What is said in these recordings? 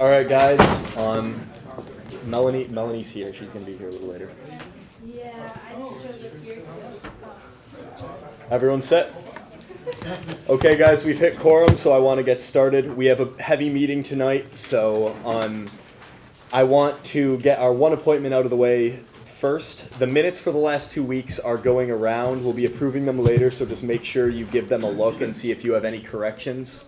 All right, guys. Melanie's here. She's gonna be here a little later. Yeah, I didn't show the here. Everyone set? Okay, guys, we've hit quorum, so I want to get started. We have a heavy meeting tonight, so I want to get our one appointment out of the way first. The minutes for the last 2 weeks are going around. We'll be approving them later, so just make sure you give them a look and see if you have any corrections.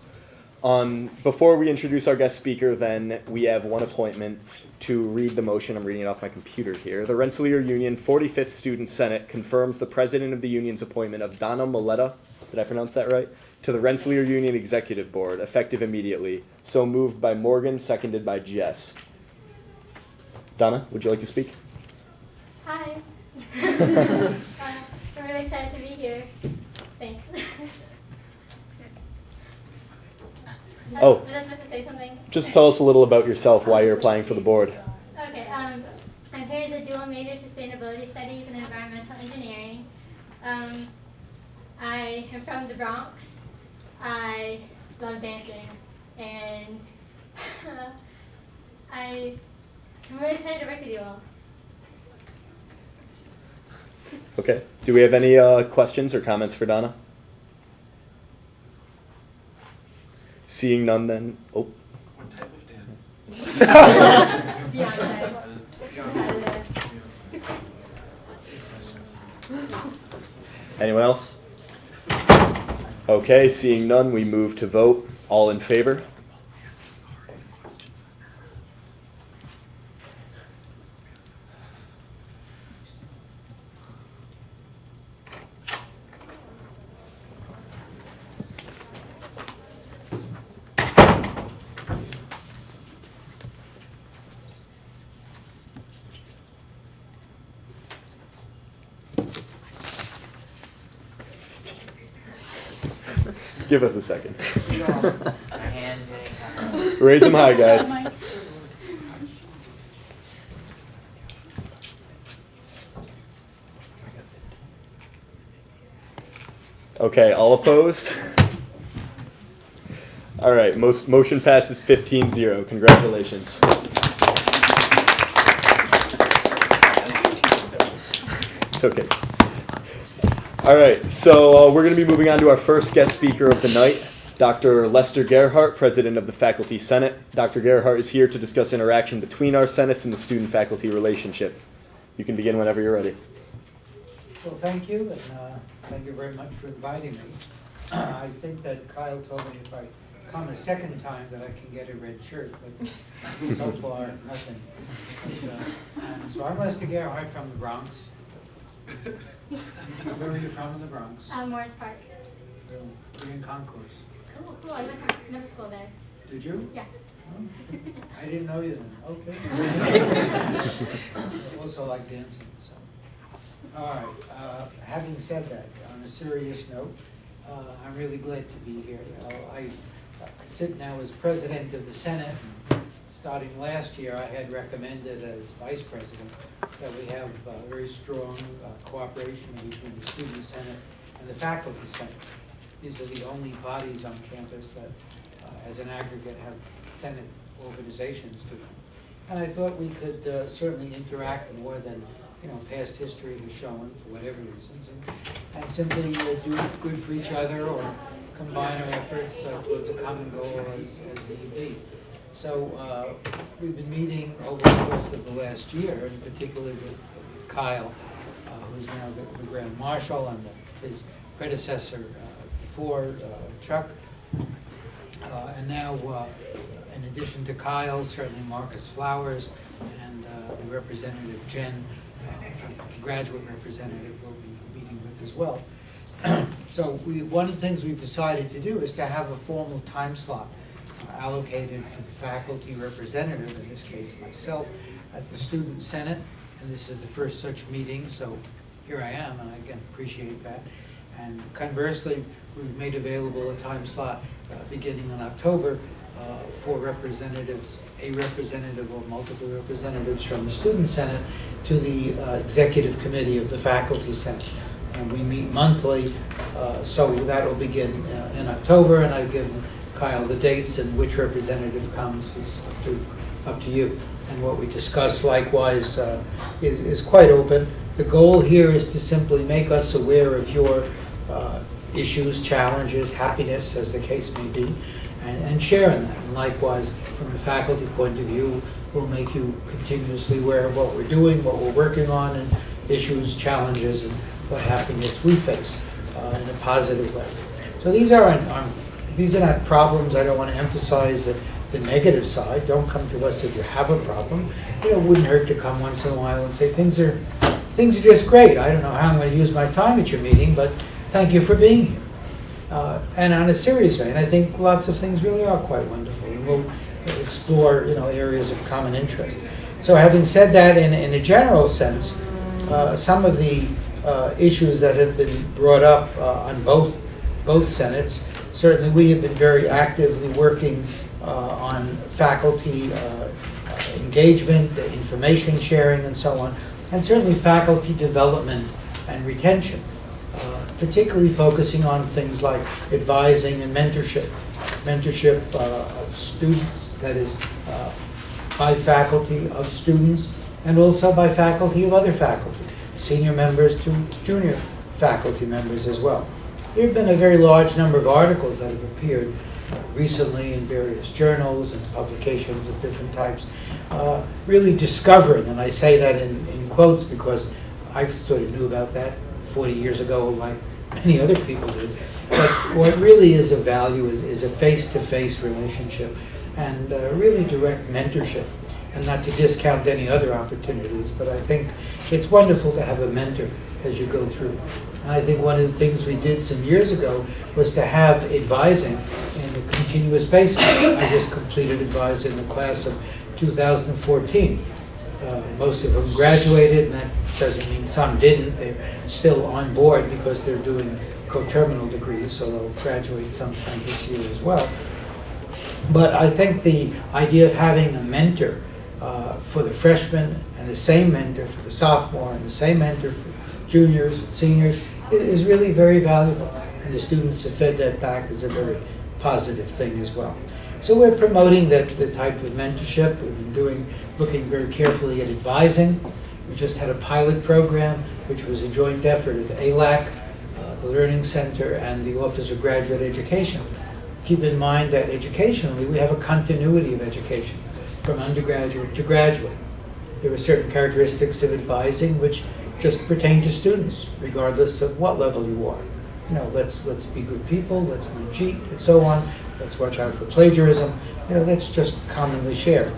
Before we introduce our guest speaker, then, we have one appointment to read the motion. I'm reading it off my computer here. The Rensselaer Union 45th Student Senate confirms the president of the union's appointment of Donna Maleta, did I pronounce that right, to the Rensselaer Union Executive Board, effective immediately. So moved by Morgan, seconded by Jess. Donna, would you like to speak? Hi. I'm really excited to be here. Thanks. Oh. Was I supposed to say something? Just tell us a little about yourself, why you're applying for the board. Okay. I'm here as a dual major sustainability studies and environmental engineering. I am from the Bronx. I love dancing, and I'm really excited to work with you all. Okay. Do we have any questions or comments for Donna? Seeing none, then. Oh. What type of dance? Beyonce. Anyone else? Okay, seeing none, we move to vote. All in favor? Give us a second. Raise them high, guys. Okay, all opposed? All right, motion passes 15-0. Congratulations. It's okay. All right, so we're going to be moving on to our first guest speaker of the night, Dr. Lester Gerhardt, President of the Faculty Senate. Dr. Gerhardt is here to discuss interaction between our senates and the student-faculty relationship. You can begin whenever you're ready. Well, thank you, and thank you very much for inviting me. I think that Kyle told me if I come a second time that I can get a red shirt, but so far, nothing. But, so I'm Lester Gerhardt from the Bronx. Where are you from in the Bronx? Morris Park. We're in Concourse. Cool. I went to middle school there. Did you? Yeah. Oh, I didn't know you then. Okay. I also like dancing. So. All right. Having said that, on a serious note, I'm really glad to be here. I sit now as president of the Senate. Starting last year, I had recommended as vice president that we have very strong cooperation between the Student Senate and the Faculty Senate. These are the only bodies on campus that, as an aggregate, have Senate organizations to them. And I thought we could certainly interact more than past history has shown, for whatever reasons, and simply do good for each other or combine our efforts towards a common goal as need be. So we've been meeting over the course of the last year, and particularly with Kyle, who's now the Grand Marshal, and his predecessor before, Chuck. And now, in addition to Kyle, certainly Marcus Flowers and the representative Jen, the graduate representative, will be meeting with as well. So one of the things we've decided to do is to have a formal time slot allocated for the faculty representative, in this case myself, at the Student Senate, and this is the first such meeting, so here I am, and I again appreciate that. And conversely, we've made available a time slot beginning in October for representatives, a representative or multiple representatives from the Student Senate to the Executive Committee of the Faculty Senate. And we meet monthly, so that will begin in October, and I've given Kyle, the dates and which representative comes is up to you. And what we discuss likewise is quite open. The goal here is to simply make us aware of your issues, challenges, happiness, as the case may be, and share in that. And likewise, from the faculty point of view, we'll make you continuously aware of what we're doing, what we're working on, and issues, challenges, and what happiness we face in a positive way. So these are not problems. I don't want to emphasize the negative side. Don't come to us if you have a problem. It wouldn't hurt to come once in a while and say things are just great. I don't know how I'm going to use my time at your meeting, but thank you for being here. And on a serious vein, I think lots of things really are quite wonderful, and we'll explore areas of common interest. So having said that, in a general sense, some of the issues that have been brought up on both Senates, certainly we have been very actively working on faculty engagement, information sharing, and so on, and certainly faculty development and retention, particularly focusing on things like advising and mentorship of students, that is, by faculty of students, and also by faculty of other faculty, senior members to junior faculty members as well. There have been a very large number of articles that have appeared recently in various journals and publications of different types, really discovering, and I say that in quotes because I sort of knew about that 40 years ago like many other people did, but what really is of value is a face-to-face relationship and really direct mentorship, and not to discount any other opportunities, but I think it's wonderful to have a mentor as you go through. And I think one of the things we did some years ago was to have advising in a continuous basis. I just completed advising the class of 2014. Most of them graduated, and that doesn't mean some didn't. They're still on board because they're doing coterminal degrees, so they'll graduate sometime this year as well. But I think the idea of having a mentor for the freshmen, and the same mentor for the sophomore, and the same mentor for juniors and seniors is really very valuable. And the students have fed that back as a very positive thing as well. So we're promoting the type of mentorship. We've been looking very carefully at advising. We just had a pilot program, which was a joint effort of ALAC, the Learning Center, and the Office of Graduate Education. Keep in mind that educationally, we have a continuity of education from undergraduate to graduate. There are certain characteristics of advising which just pertain to students, regardless of what level you are. Let's be good people, let's not cheat, and so on. Let's watch out for plagiarism. That's just commonly shared.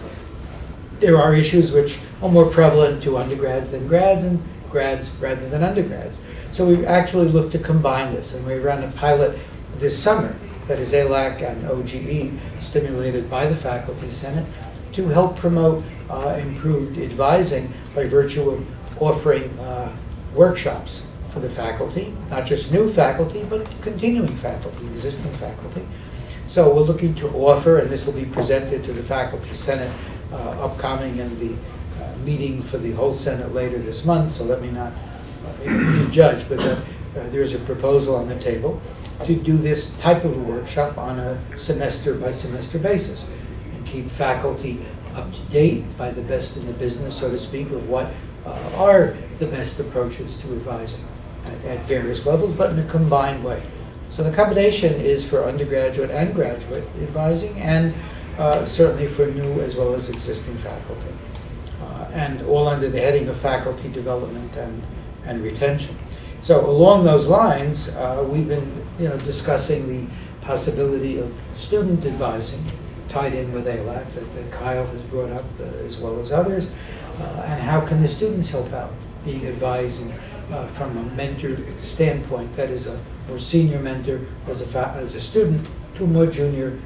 There are issues which are more prevalent to undergrads than grads, and grads rather than undergrads. So we actually looked to combine this, and we ran a pilot this summer, that is ALAC and OGE, stimulated by the Faculty Senate, to help promote improved advising by virtue of offering workshops for the faculty, not just new faculty, but continuing faculty, existing faculty. So we're looking to offer, and this will be presented to the Faculty Senate upcoming in the meeting for the whole Senate later this month, so let me not judge, but there's a proposal on the table to do this type of a workshop on a semester-by-semester basis and keep faculty up to date by the best in the business, so to speak, of what are the best approaches to advising at various levels, but in a combined way. So the combination is for undergraduate and graduate advising, and certainly for new as well as existing faculty, and all under the heading of faculty development and retention. So along those lines, we've been discussing the possibility of student advising tied in with ALAC that Kyle has brought up as well as others, and how can the students help out being advising from a mentor standpoint, that is a more senior mentor as a student to a more junior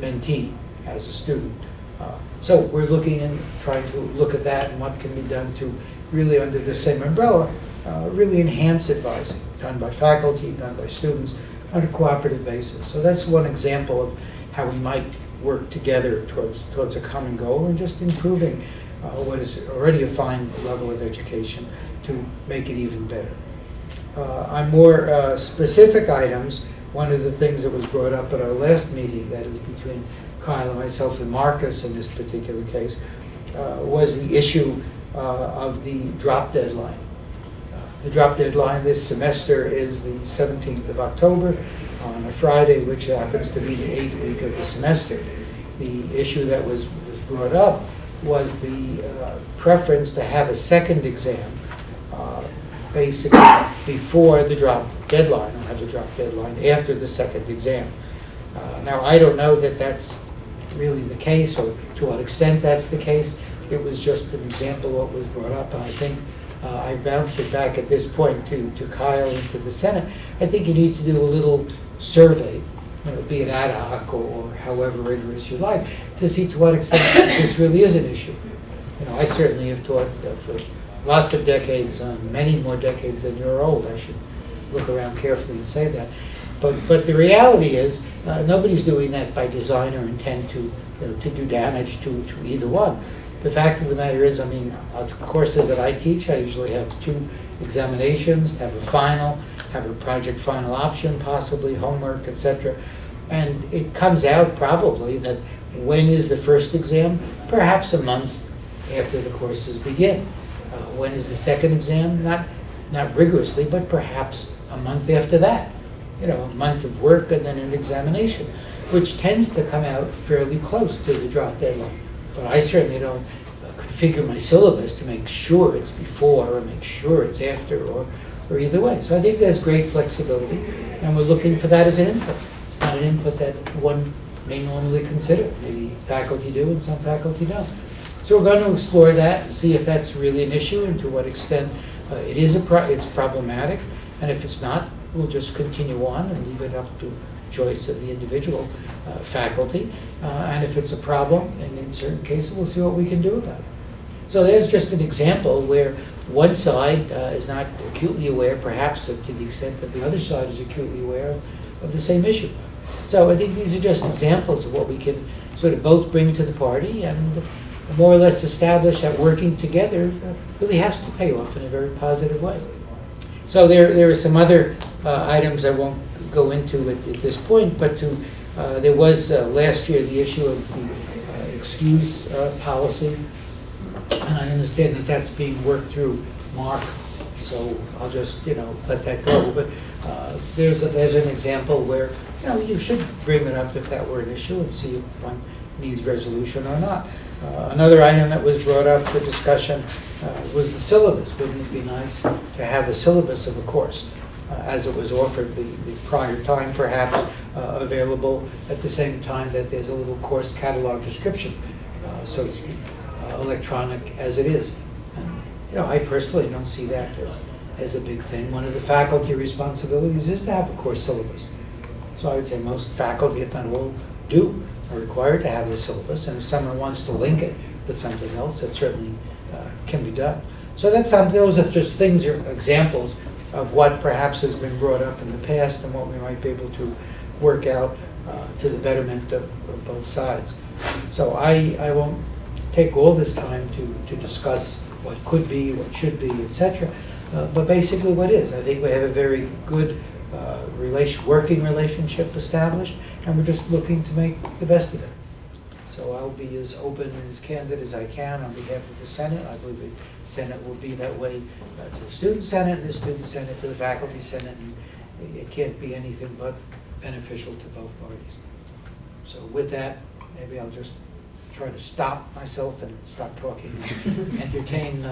mentee as a student. So we're looking and trying to look at that and what can be done to really under the same umbrella really enhance advising, done by faculty, done by students, on a cooperative basis. So that's one example of how we might work together towards a common goal and just improving what is already a fine level of education to make it even better. On more specific items, one of the things that was brought up at our last meeting, that is between Kyle and myself and Marcus in this particular case, was the issue of the drop deadline. The drop deadline this semester is the 17th of October on a Friday, which happens to be the 8th week of the semester. The issue that was brought up was the preference to have a second exam basically before the drop deadline, or have the drop deadline after the second exam. Now, I don't know that that's really the case, or to what extent that's the case. It was just an example of what was brought up, and I think I bounced it back at this point to Kyle and to the Senate. I think you need to do a little survey, be it ad hoc or however rigorous you like, to see to what extent this really is an issue. I certainly have taught for lots of decades, many more decades than you're old. I should look around carefully and say that. But the reality is, nobody's doing that by design or intent to do damage to either one. The fact of the matter is, the courses that I teach, I usually have 2 examinations, have a final, have a project final option, possibly homework, etc. And it comes out probably that when is the first exam? Perhaps a month after the courses begin. When is the second exam? Not rigorously, but perhaps a month after that. A month of work and then an examination, which tends to come out fairly close to the drop deadline. But I certainly don't configure my syllabus to make sure it's before or make sure it's after or either way. So I think there's great flexibility, and we're looking for that as an input. It's not an input that one may normally consider. Maybe faculty do and some faculty don't. So we're going to explore that and see if that's really an issue and to what extent it's problematic. And if it's not, we'll just continue on and leave it up to choice of the individual faculty. And if it's a problem, and in certain cases, we'll see what we can do about it. So there's just an example where one side is not acutely aware, perhaps to the extent that the other side is acutely aware of the same issue. So I think these are just examples of what we can sort of both bring to the party and more or less establish that working together really has to pay off in a very positive way. So there are some other items I won't go into at this point, but there was last year the issue of the excuse policy, and I understand that that's being worked through Mark, so I'll just let that go. But there's an example where you should bring it up if that were an issue and see if one needs resolution or not. Another item that was brought up for discussion was the syllabus. Wouldn't it be nice to have a syllabus of a course as it was offered the prior time, perhaps available at the same time that there's a little course catalog description, so to speak, electronic as it is. And, I personally don't see that as a big thing. One of the faculty responsibilities is to have a course syllabus. So I would say most faculty, if not all, are required to have the syllabus, and if someone wants to link it with something else, that certainly can be done. So that's those are just things, or examples of what perhaps has been brought up in the past and what we might be able to work out to the betterment of both sides. So I won't take all this time to discuss what could be, what should be, etc. But basically what is. I think we have a very good working relationship established, and we're just looking to make the best of it. So I'll be as open and as candid as I can on behalf of the Senate. I believe the Senate will be that way to the Student Senate, and the Student Senate to the Faculty Senate, and it can't be anything but beneficial to both parties. So with that, maybe I'll just try to stop myself and stop talking and entertain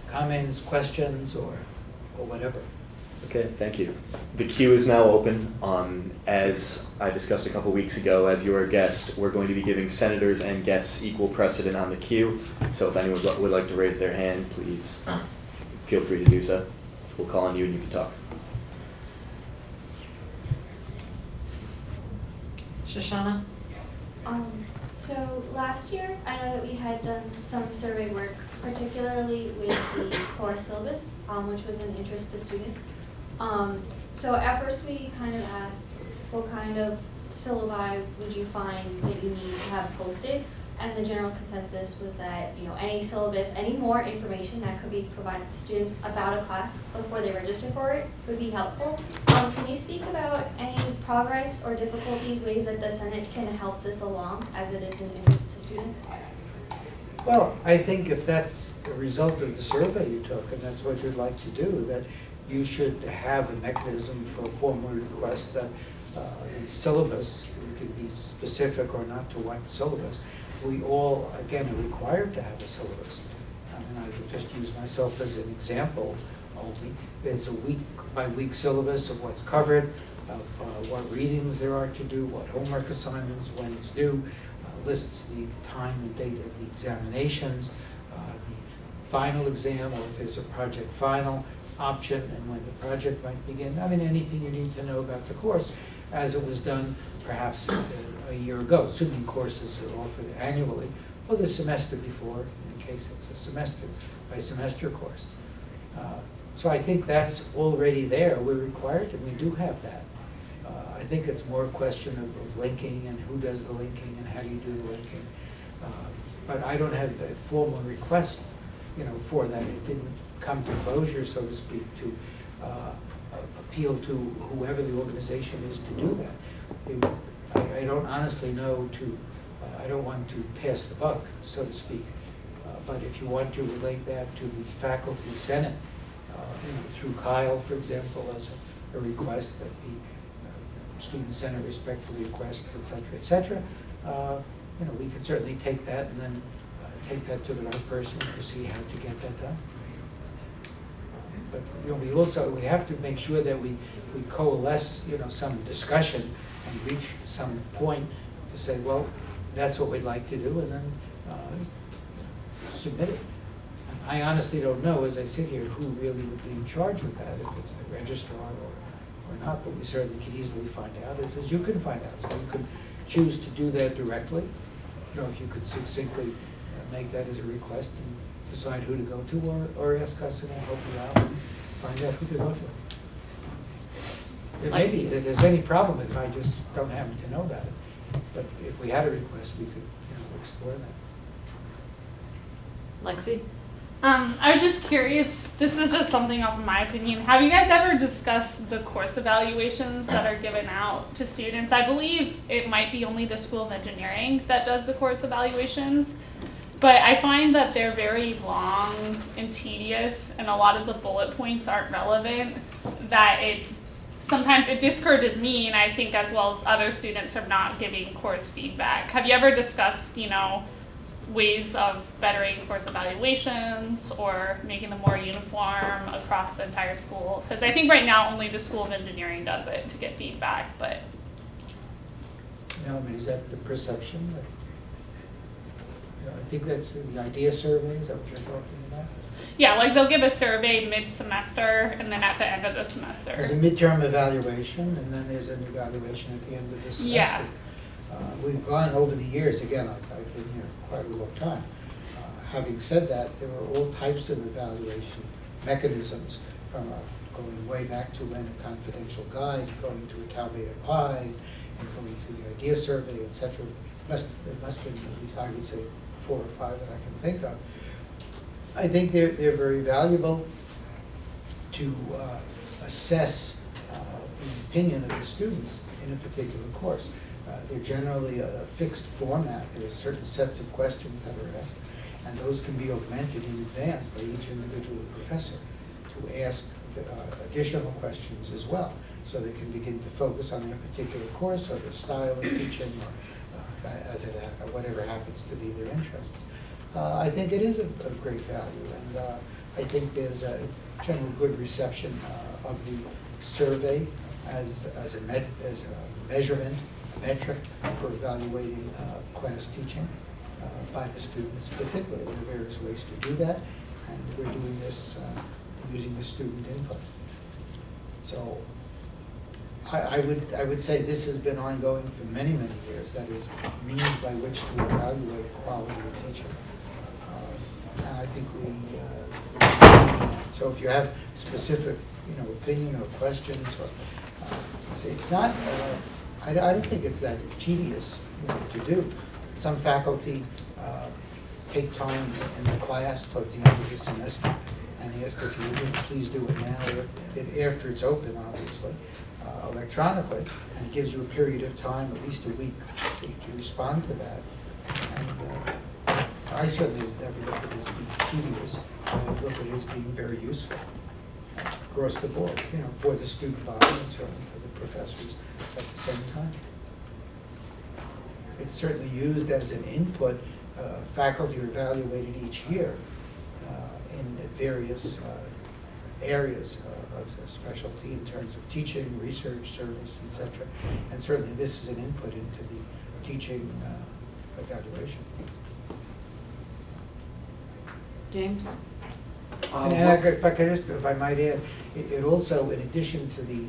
comments, questions, or whatever. Okay, thank you. The queue is now open. As I discussed a couple weeks ago, as your guest, we're going to be giving senators and guests equal precedent on the queue. So if anyone would like to raise their hand, please feel free to do so. We'll call on you and you can talk. Shoshana? So last year, I know that we had done some survey work, particularly with the core syllabus, which was an interest to students. So at first we kind of asked, what kind of syllabi would you find that you need to have posted? and the general consensus was that, you know, any syllabus, any more information that could be provided to students about a class before they register for it would be helpful. Can you speak about any progress or difficulties, ways that the Senate can help this along as it is an interest to students? Well, I think if that's a result of the survey you took, and that's what you'd like to do, that you should have a mechanism for a formal request that the syllabus, it could be specific or not to what syllabus. We all, again, are required to have a syllabus. And I would just use myself as an example only. There's a week-by-week syllabus of what's covered, of what readings there are to do, what homework assignments, when it's due, lists the time and date of the examinations, the final exam, or if there's a project final option, and when the project might begin. I mean, anything you need to know about the course, as it was done perhaps a year ago, assuming courses are offered annually, or the semester before, in case it's a semester-by-semester course. So I think that's already there. We're required, and we do have that. I think it's more a question of linking and who does the linking and how do you do the linking. But I don't have a formal request, you know, for that. It didn't come to closure, so to speak, to appeal to whoever the organization is to do that. I don't honestly know I don't want to pass the buck, so to speak. But if you want to relate that to the faculty senate, you know, through Kyle, for example, as a request that the Student Senate respectfully requests, et cetera, you know, we could certainly take that and then take that to the right person to see how to get that done. But you know, we have to make sure that we coalesce, you know, some discussion and reach some point to say, well, that's what we'd like to do, and then submit it. I honestly don't know, as I sit here, who really would be in charge of that, if it's the registrar or not, but we certainly can easily find out, as you can find out. So you could choose to do that directly, you know, if you could succinctly make that as a request and decide who to go to, or ask us and we'll help you out and find out who to go to. It may be that there's any problem if I just don't happen to know about it, but if we had a request, we could, you know, explore that. Lexi? I was just curious, this is just something off of my opinion. Have you guys ever discussed the course evaluations that are given out to students? I believe it might be only the School of Engineering that does the course evaluations, but I find that they're very long and tedious, and a lot of the bullet points aren't relevant, that sometimes it discourages me, and I think as well as other students, from not giving course feedback. Have you ever discussed, you know, ways of bettering course evaluations or making them more uniform across the entire school? Because I think right now only the School of Engineering does it to get feedback, but. No, but is that the perception? You know, I think that's the idea survey, is that what you're talking about? Yeah, like they'll give a survey mid-semester and then at the end of the semester. There's a midterm evaluation, and then there's an evaluation at the end of the semester. Yeah. We've gone over the years, again, I've been here quite a long time. Having said that, there were all types of evaluation mechanisms, from going way back to when a confidential guide, going to a Tau Beta Pi, and going to the idea survey, et cetera. There must have been, at least I would say, 4 or 5 that I can think of. I think they're very valuable to assess the opinion of the students in a particular course. They're generally a fixed format. There are certain sets of questions that are asked, and those can be augmented in advance by each individual professor to ask additional questions as well, so they can begin to focus on their particular course or their style of teaching, or whatever happens to be their interests. I think it is of great value, and I think there's a general good reception of the survey as a measurement, a metric for evaluating class teaching by the students, particularly. There are various ways to do that, and we're doing this using the student input. So I would say this has been ongoing for many, many years. That is means by which to evaluate quality of teaching. And I think so if you have specific, you know, opinion or questions, or it's not. I don't think it's that tedious, you know, to do. Some faculty take time in the class towards the end of the semester and ask if you would please do it now, after it's open, obviously, electronically, and it gives you a period of time, at least a week, to respond to that. And I certainly would never look at it as being tedious. I look at it as being very useful across the board, for the student body and certainly for the professors at the same time. It's certainly used as an input. Faculty are evaluated each year in various areas of specialty in terms of teaching, research, service, etc. And certainly this is an input into the teaching evaluation. James? And if I might add, it also, in addition to the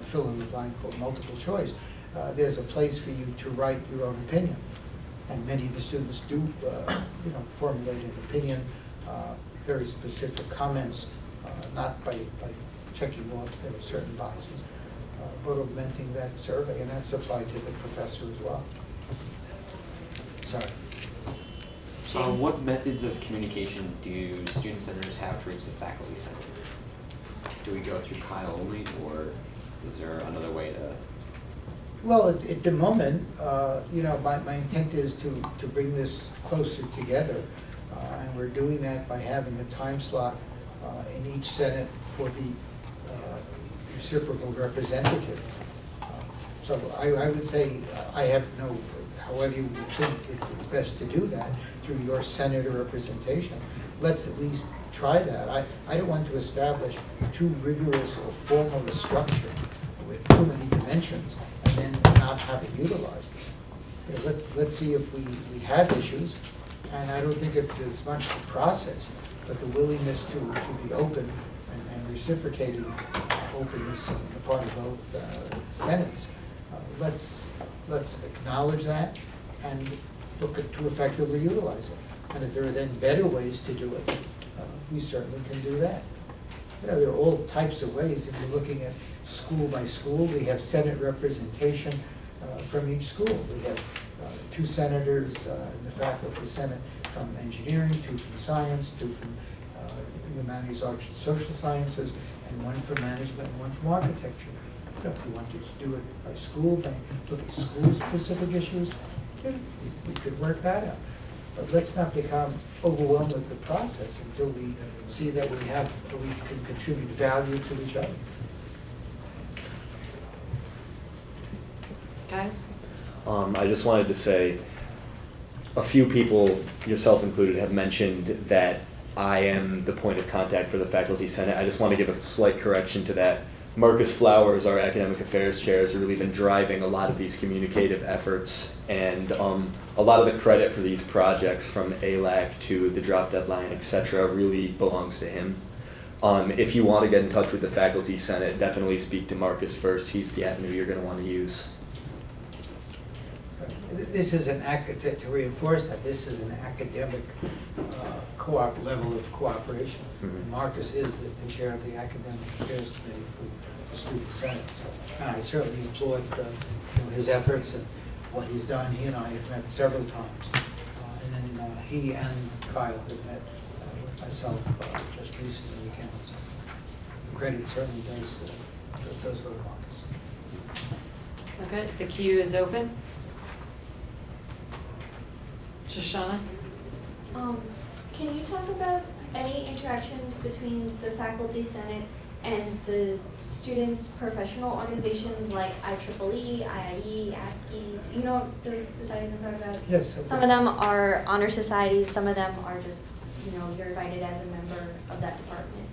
fill in the blank or multiple choice, there's a place for you to write your own opinion. And many of the students do, formulate an opinion, very specific comments, not by checking off certain boxes, but augmenting that survey, and that's applied to the professor as well. Sorry. James? What methods of communication do student senators have to reach the faculty senate? Do we go through Kyle only, or is there another way to? Well, at the moment, my intent is to bring this closer together, and we're doing that by having a time slot in each Senate for the reciprocal representative. So I would say I have no, however you think it's best to do that, through your senator representation. Let's at least try that. I don't want to establish too rigorous or formal a structure with too many dimensions and then not have it utilized. Let's see if we have issues, and I don't think it's as much the process, but the willingness to be open and reciprocating openness on the part of both senates. Let's acknowledge that and look to effectively utilize it. And if there are then better ways to do it, we certainly can do that. There are all types of ways. If you're looking at school by school, we have Senate representation from each school. We have 2 senators in the faculty senate from engineering, 2 from science, 2 from humanities, arts, and social sciences, and 1 from management and 1 from architecture. If you wanted to do it by school, then look at school-specific issues, we could work that out. But let's not become overwhelmed with the process until we see that we can contribute value to each other. Okay. I just wanted to say, a few people, yourself included, have mentioned that I am the point of contact for the faculty senate. I just want to give a slight correction to that. Marcus Flowers, our academic affairs chair, has really been driving a lot of these communicative efforts, and a lot of the credit for these projects, from ALAC to the drop deadline, etc., really belongs to him. If you want to get in touch with the faculty senate, definitely speak to Marcus first. He's the avenue you're going to want to use. This is to reinforce that, this is an academic level of cooperation. Mm-hmm. And Marcus is the chair of the Academic Affairs Committee for the Student Senate. So, and I certainly applaud his efforts and what he's done. He and I have met several times. And then he and Kyle have met with myself just recently again. So credit certainly does go to Marcus. Okay, the queue is open. Shoshana? Can you talk about any interactions between the faculty senate and the students' professional organizations like IEEE, IIE, ASCII? You know those societies I'm talking about? Yes. Some of them are honor societies, some of them are just, you're invited as a member of that department.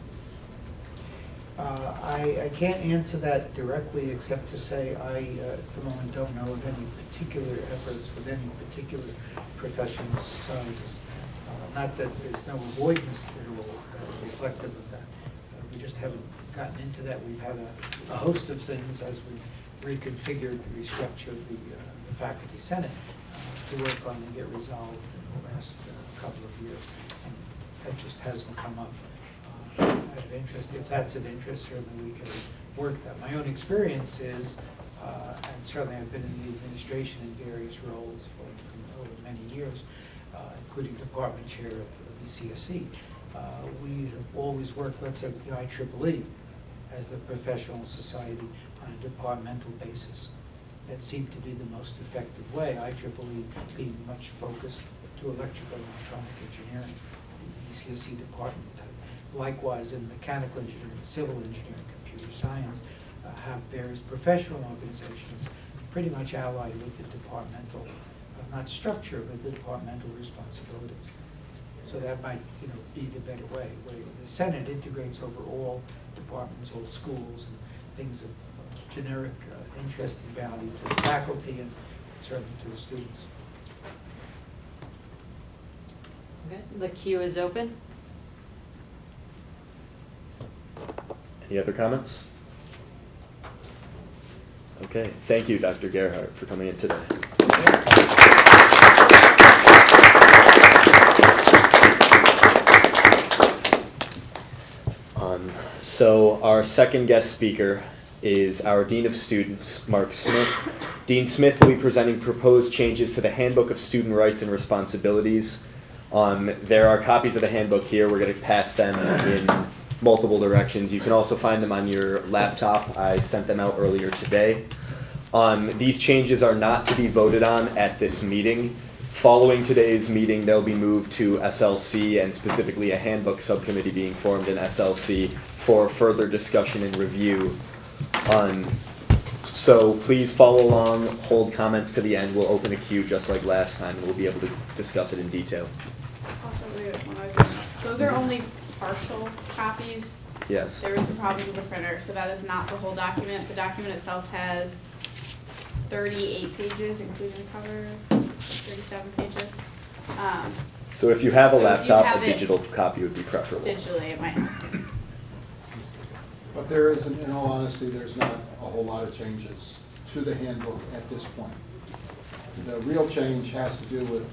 I can't answer that directly, except to say I, at the moment, don't know of any particular efforts with any particular professional societies. Not that there's no avoidance at all reflective of that. We just haven't gotten into that. We've had a host of things as we've reconfigured, restructured the faculty senate to work on and get resolved in the last couple of years. And that just hasn't come up. Out of interest, if that's of interest, certainly we can work that. My own experience is, and certainly I've been in the administration in various roles for over many years, including department chair of ECSE. We have always worked, let's say, with the IEEE as the professional society on a departmental basis. That seemed to be the most effective way, IEEE being much focused to electrical and electronic engineering, the ECSE department. Likewise, in mechanical engineering, civil engineering, computer science, have various professional organizations pretty much allied with the departmental, not structure, but the departmental responsibilities. So that might, be the better way, where the Senate integrates over all departments, all schools, and things of generic interest and value to the faculty and certainly to the students. Okay, the queue is open. Any other comments? Okay, thank you, Dr. Gerhardt, for coming in today. So our second guest speaker is our Dean of Students, Mark Smith. Dean Smith will be presenting proposed changes to the Handbook of Student Rights and Responsibilities. There are copies of the handbook here. We're going to pass them in multiple directions. You can also find them on your laptop. I sent them out earlier today. These changes are not to be voted on at this meeting. Following today's meeting, they'll be moved to SLC and specifically a handbook subcommittee being formed in SLC for further discussion and review. So please follow along, hold comments to the end. We'll open a queue just like last time, and we'll be able to discuss it in detail. Also, those are only partial copies. Yes. There were some problems with the printer, so that is not the whole document. The document itself has 38 pages, including the cover, 37 pages. So if you have a So if you laptop, have a it digital copy would be preferable. Digitally, it might help. But there is, in all honesty, there's not a whole lot of changes to the handbook at this point. The real change has to do with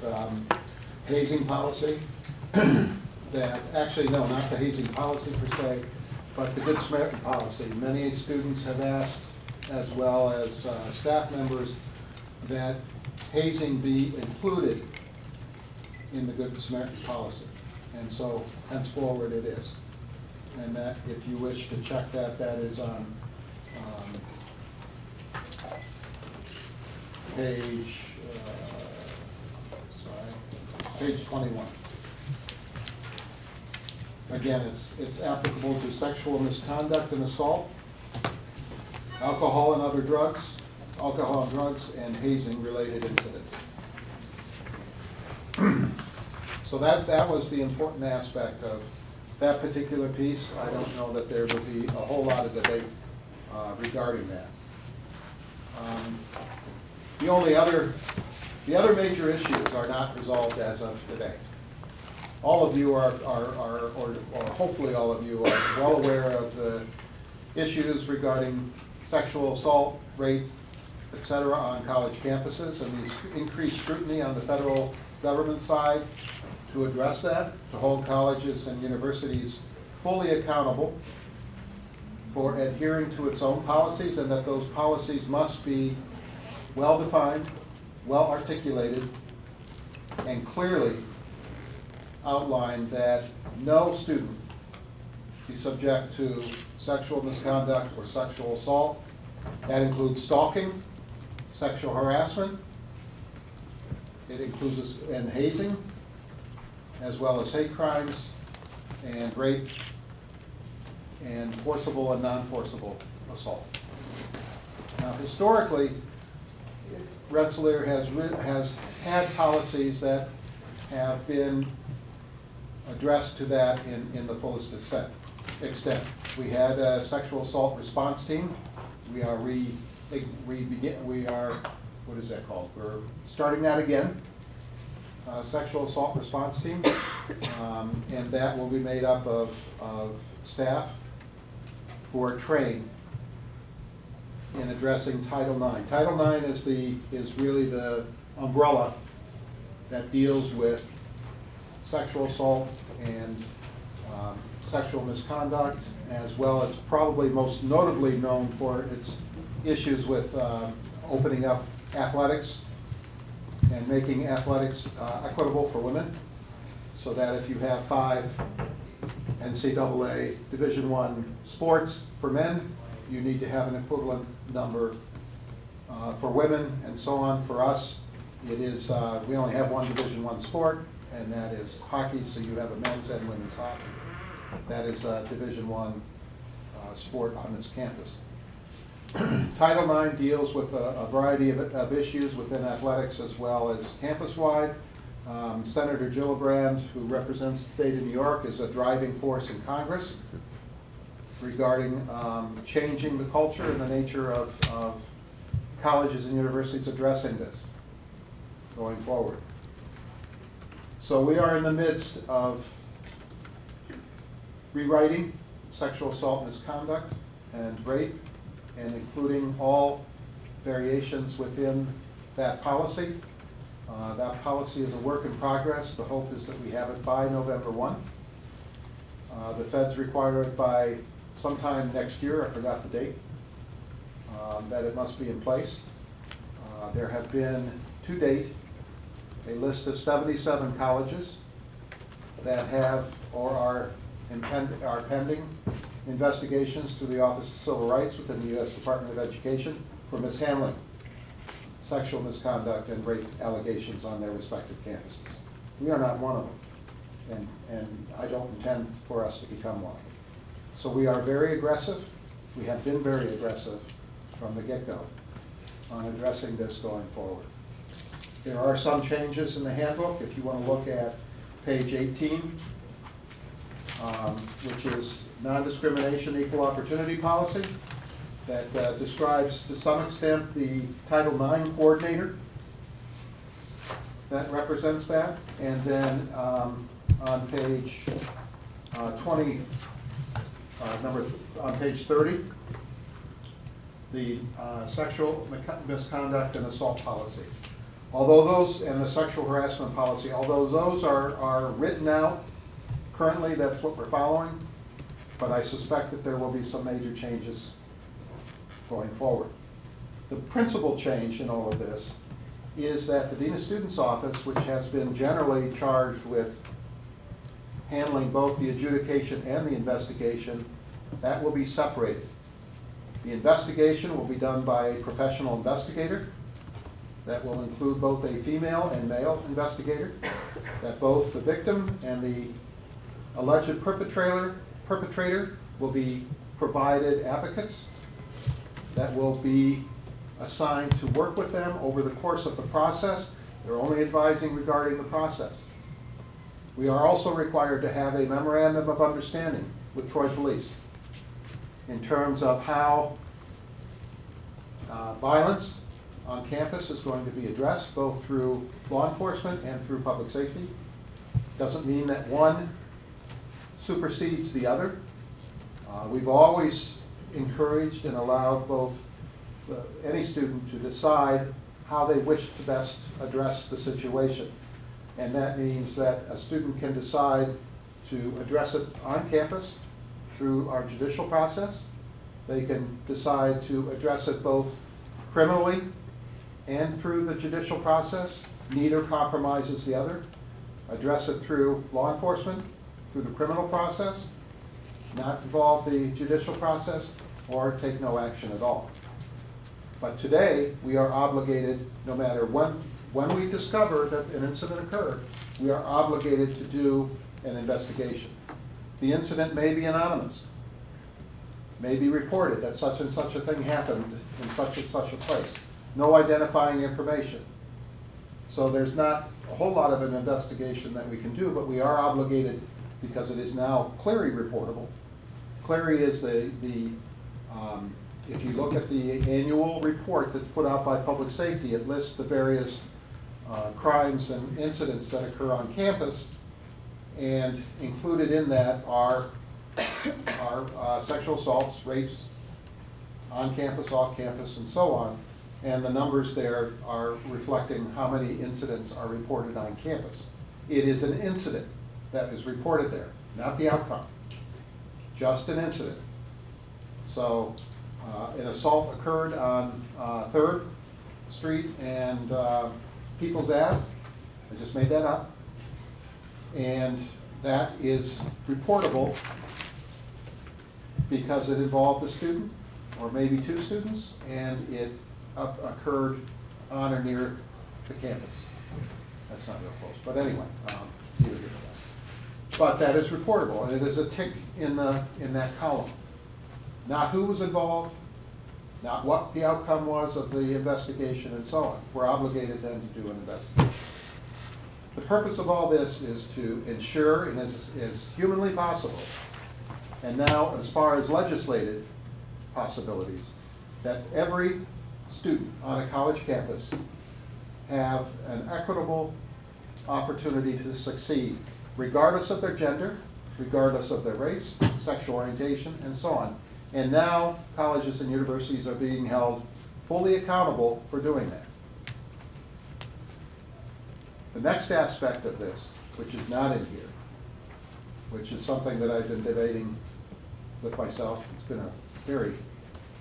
hazing policy. That actually, no, not the hazing policy per se, but the Good Samaritan policy. Many students have asked, as well as staff members, that hazing be included in the Good Samaritan policy. And so henceforward it is. And that, if you wish to check that, that is on page 21. Again, it's applicable to sexual misconduct and assault, alcohol and drugs, and hazing-related incidents. So that was the important aspect of that particular piece. I don't know that there will be a whole lot of debate regarding that. The other major issues are not resolved as of today. All of you are or hopefully all of you are well aware of the issues regarding sexual assault, rape, etc. on college campuses, and the increased scrutiny on the federal government side to address that, to hold colleges and universities fully accountable for adhering to its own policies, and that those policies must be well-defined, well-articulated, and clearly outlined that no student be subject to sexual misconduct or sexual assault. That includes stalking, sexual harassment, it includes and hazing, as well as hate crimes and rape and forcible and non-forcible assault. Now, historically, Rensselaer has had policies that have been addressed to that in the fullest extent. We had a sexual assault response team. We are what is that called? We're starting that again. Sexual assault response team, and that will be made up of staff who are trained in addressing Title IX. Title IX is really the umbrella that deals with sexual assault and sexual misconduct, as well as probably most notably known for its issues with opening up athletics and making athletics equitable for women, so that if you have 5 NCAA Division I sports for men, you need to have an equivalent number for women, and so on. For us, it is, we only have one Division I sport, and that is hockey, so you have a men's and women's hockey. That is a Division I sport on this campus. Title IX deals with a variety of issues within athletics as well as campus-wide. Senator Gillibrand, who represents the state of New York, is a driving force in Congress regarding changing the culture and the nature of colleges and universities addressing this going forward. So we are in the midst of rewriting sexual assault, misconduct, and rape, and including all variations within that policy. That policy is a work in progress. The hope is that we have it by November 1. The feds require it by sometime next year, I forgot the date, that it must be in place. There have been, to date, a list of 77 colleges that have or are pending investigations through the Office of Civil Rights within the U.S. Department of Education for mishandling sexual misconduct and rape allegations on their respective campuses. We are not one of them, and I don't intend for us to become one. So we are very aggressive. We have been very aggressive from the get-go on addressing this going forward. There are some changes in the handbook. If you want to look at page 18, which is non-discrimination, equal opportunity policy, that describes to some extent the Title IX coordinator that represents that. And then on page 20, on page 30, the sexual misconduct and assault policy. Although those, and the sexual harassment policy, although those are written out currently, that's what we're following, but I suspect that there will be some major changes going forward. The principal change in all of this is that the Dean of Students Office, which has been generally charged with handling both the adjudication and the investigation, that will be separated. The investigation will be done by a professional investigator. That will include both a female and male investigator, that both the victim and the alleged perpetrator will be provided advocates that will be assigned to work with them over the course of the process. They're only advising regarding the process. We are also required to have a memorandum of understanding with Troy Police in terms of how violence on campus is going to be addressed, both through law enforcement and through public safety. Doesn't mean that one supersedes the other. We've always encouraged and allowed both any student to decide how they wish to best address the situation. And that means that a student can decide to address it on campus through our judicial process. They can decide to address it both criminally and through the judicial process. Neither compromises the other. Address it through law enforcement, through the criminal process, not involve the judicial process, or take no action at all. But today, we are obligated, no matter when we discover that an incident occurred, we are obligated to do an investigation. The incident may be anonymous, may be reported that such and such a thing happened in such and such a place. No identifying information. So there's not a whole lot of an investigation that we can do, but we are obligated, because it is now Clery reportable. Clery is if you look at the annual report that's put out by Public Safety, it lists the various crimes and incidents that occur on campus, and included in that are sexual assaults, rapes, on campus, off campus, and so on. And the numbers there are reflecting how many incidents are reported on campus. It is an incident that is reported there, not the outcome, just an incident. So an assault occurred on 3rd Street and People's Ave. I just made that up. And that is reportable because it involved a student, or maybe two students, and it occurred on or near the campus. That's not real close, but anyway, neither here nor there. But that is reportable, and it is a tick in that column. Not who was involved, not what the outcome was of the investigation, and so on. We're obligated then to do an investigation. The purpose of all this is to ensure, and as humanly possible, and now as far as legislated possibilities, that every student on a college campus have an equitable opportunity to succeed, regardless of their gender, regardless of their race, sexual orientation, and so on. And now colleges and universities are being held fully accountable for doing that. The next aspect of this, which is not in here, which is something that I've been debating with myself, it's been a very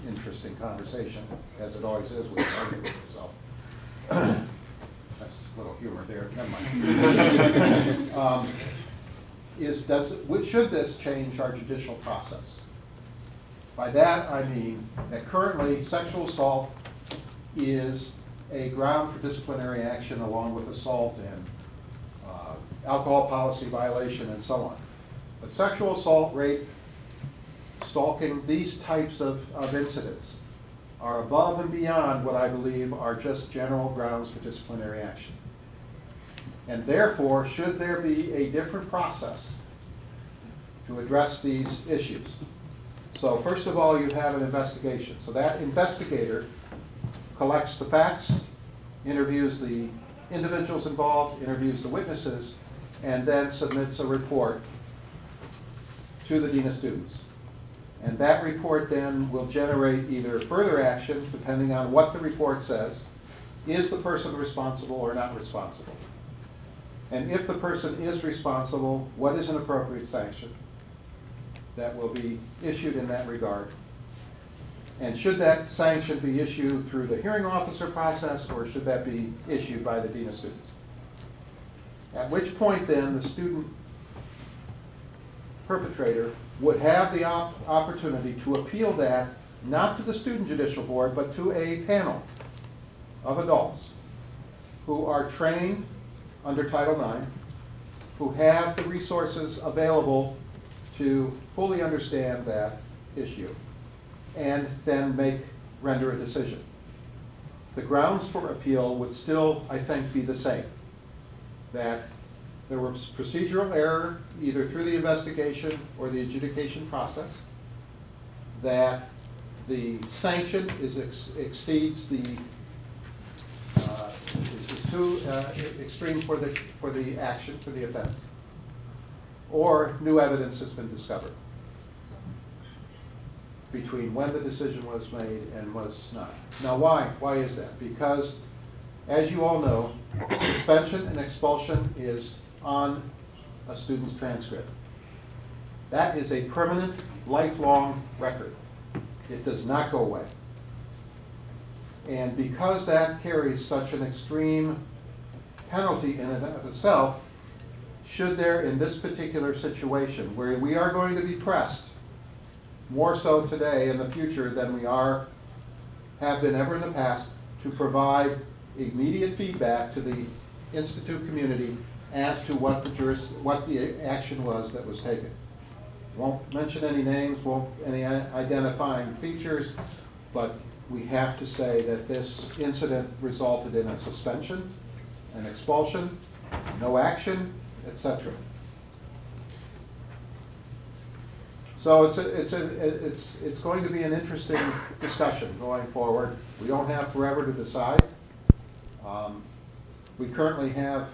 interesting conversation, as it always is when you argue with yourself. That's a little humor there, never mind. Should this change our judicial process? By that I mean that currently sexual assault is a ground for disciplinary action along with assault and alcohol policy violation and so on. But sexual assault, rape, stalking, these types of incidents are above and beyond what I believe are just general grounds for disciplinary action. And therefore, should there be a different process to address these issues? So first of all, you have an investigation. So that investigator collects the facts, interviews the individuals involved, interviews the witnesses, and then submits a report to the Dean of Students. And that report then will generate either further action, depending on what the report says. Is the person responsible or not responsible? And if the person is responsible, what is an appropriate sanction that will be issued in that regard? And should that sanction be issued through the hearing officer process, or should that be issued by the Dean of Students? At which point then the student perpetrator would have the opportunity to appeal that, not to the Student Judicial Board, but to a panel of adults who are trained under Title IX, who have the resources available to fully understand that issue, and then render a decision. The grounds for appeal would still, I think, be the same. That there was procedural error either through the investigation or the adjudication process, that the sanction exceeds the, is too extreme for the action, for the offense, or new evidence has been discovered between when the decision was made and was not. Now why? Why is that? Because, as you all know, suspension and expulsion is on a student's transcript. That is a permanent, lifelong record. It does not go away. And because that carries such an extreme penalty in and of itself, should there, in this particular situation, where we are going to be pressed, more so today in the future than we have been ever in the past, to provide immediate feedback to the institute community as to what the action was that was taken. Won't mention any names, won't any identifying features, but we have to say that this incident resulted in a suspension, an expulsion, no action, etc. So it's going to be an interesting discussion going forward. We don't have forever to decide. We currently have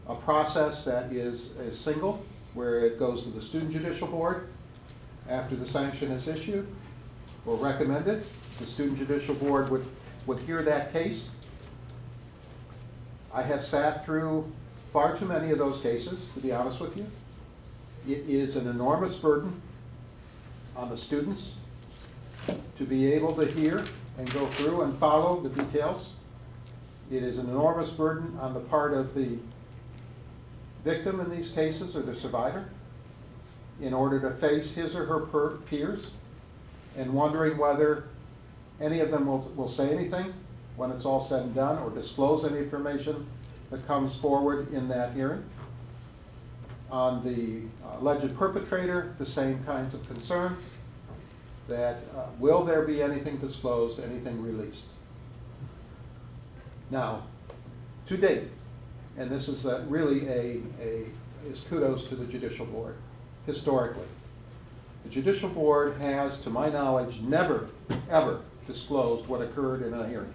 a process that is single, where it goes to the Student Judicial Board after the sanction is issued or recommended. The Student Judicial Board would hear that case. I have sat through far too many of those cases, to be honest with you. It is an enormous burden on the students to be able to hear and go through and follow the details. It is an enormous burden on the part of the victim in these cases, or the survivor, in order to face his or her peers, and wondering whether any of them will say anything when it's all said and done, or disclose any information that comes forward in that hearing. On the alleged perpetrator, the same kinds of concerns, that will there be anything disclosed, anything released? Now, to date, and this is really is kudos to the Judicial Board, historically. The Judicial Board has, to my knowledge, never, ever disclosed what occurred in a hearing.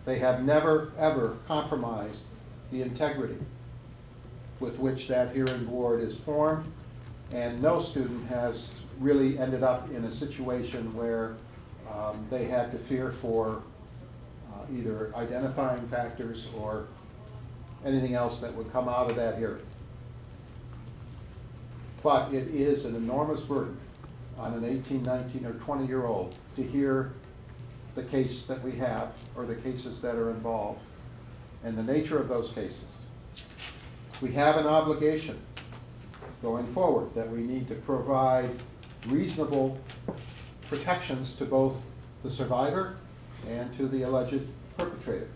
They have never, ever compromised the integrity with which that hearing board is formed, and no student has really ended up in a situation where they had to fear for either identifying factors or anything else that would come out of that hearing. But it is an enormous burden on an 18, 19, or 20-year-old to hear the case that we have, or the cases that are involved, and the nature of those cases. We have an obligation going forward that we need to provide reasonable protections to both the survivor and to the alleged perpetrator.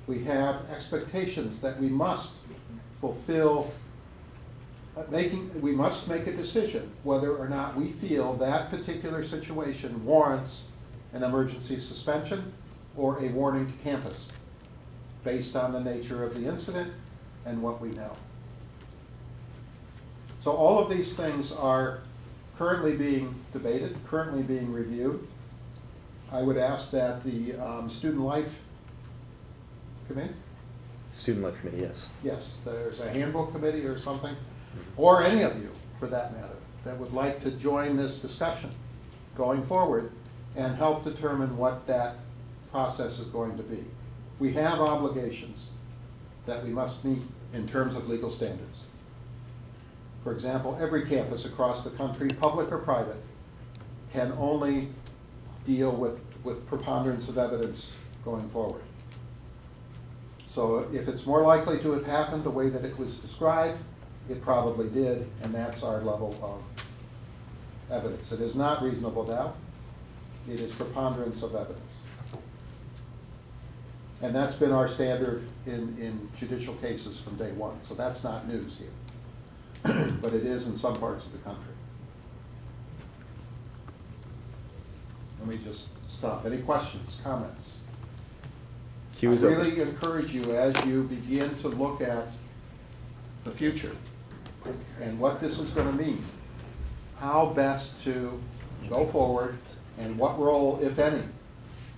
We have expectations that we must fulfill, we must make a decision whether or not we feel that particular situation warrants an emergency suspension or a warning to campus based on the nature of the incident and what we know. So all of these things are currently being debated, currently being reviewed. I would ask that the Student Life Committee, Student Life Committee, yes. yes, there's a handbook committee or something, or any of you, for that matter, that would like to join this discussion going forward and help determine what that process is going to be. We have obligations that we must meet in terms of legal standards. For example, every campus across the country, public or private, can only deal with preponderance of evidence going forward. So if it's more likely to have happened the way that it was described, it probably did, and that's our level of evidence. It is not reasonable doubt. It is preponderance of evidence. And that's been our standard in judicial cases from day one, so that's not news here. But it is in some parts of the country. Let me just stop. Any questions, comments? Q I is open. really encourage you, as you begin to look at the future and what this is going to mean, how best to go forward, and what role, if any,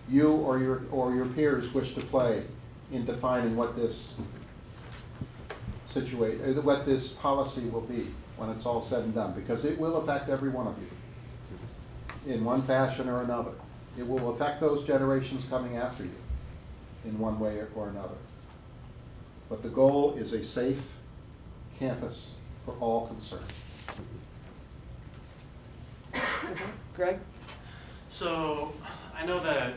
you or your peers wish to play in defining what this what this policy will be when it's all said and done, because it will affect every one of you in one fashion or another. It will affect those generations coming after you in one way or another. But the goal is a safe campus for all concerned. Greg? So, I know that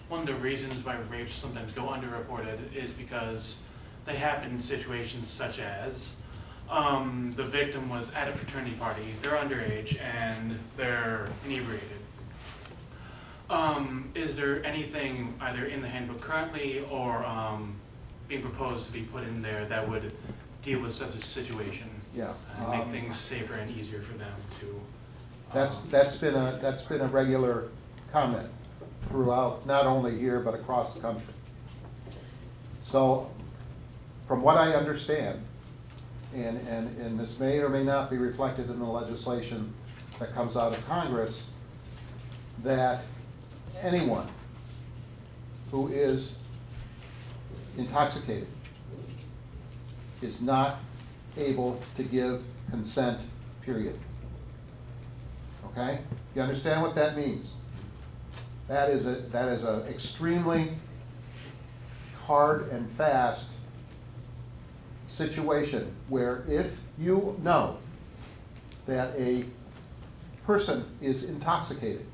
one of the reasons why rapes sometimes go underreported is because they happen in situations such as the victim was at a fraternity party, they're underage, and they're inebriated. Is there anything either in the handbook currently or being proposed to be put in there that would deal with such a situation? Yeah. And make things safer and easier for them to. That's been a regular comment throughout, not only here, but across the country. So, from what I understand, and this may or may not be reflected in the legislation that comes out of Congress, that anyone who is intoxicated is not able to give consent, period. Okay? You understand what that means? That is a extremely hard and fast situation where if you know that a person is intoxicated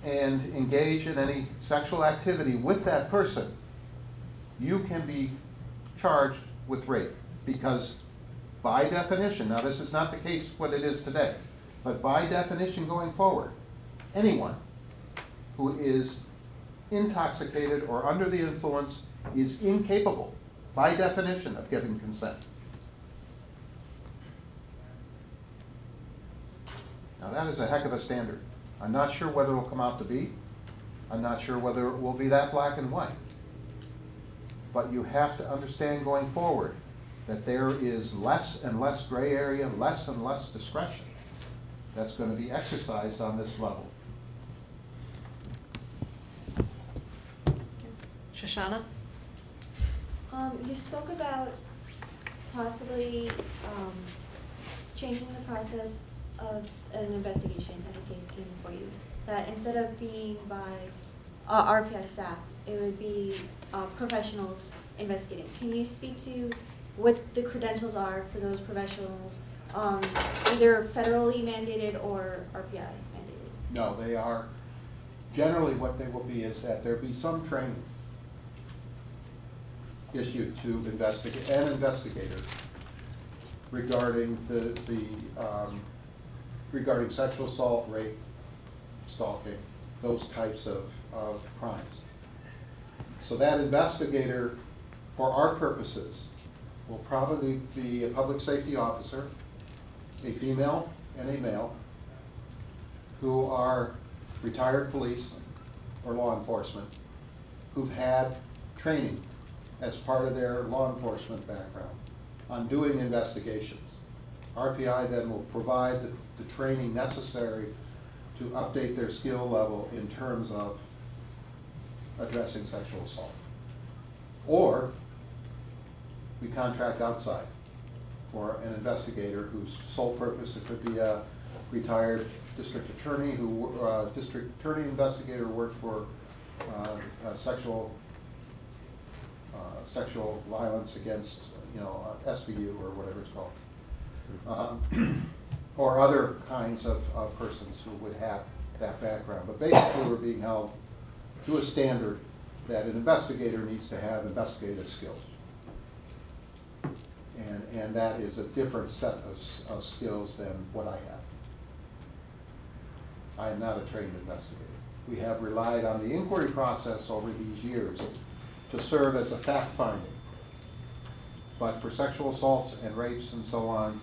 and engage in any sexual activity with that person, you can be charged with rape. Because by definition, now this is not the case what it is today, but by definition going forward, anyone who is intoxicated or under the influence is incapable, by definition, of giving consent. Now that is a heck of a standard. I'm not sure whether it will come out to be. I'm not sure whether it will be that black and white. But you have to understand going forward that there is less and less gray area, less and less discretion that's going to be exercised on this level. Shoshana? You spoke about possibly changing the process of an investigation if a case came before you. That instead of being by RPI staff, it would be professionals investigating. Can you speak to what the credentials are for those professionals, either federally mandated or RPI mandated? No, they are, generally what they will be is that there be some training issued to investigate, an investigator regarding regarding sexual assault, rape, stalking, those types of crimes. So that investigator, for our purposes, will probably be a public safety officer, a female and a male, who are retired police or law enforcement, who've had training as part of their law enforcement background on doing investigations. RPI then will provide the training necessary to update their skill level in terms of addressing sexual assault. Or we contract outside for an investigator whose sole purpose, it could be a retired district attorney district attorney investigator who worked for sexual violence against, SVU or whatever it's called. Or other kinds of persons who would have that background. But basically we're being held to a standard that an investigator needs to have investigative skills. And that is a different set of skills than what I have. I am not a trained investigator. We have relied on the inquiry process over these years to serve as a fact finding. But for sexual assaults and rapes and so on,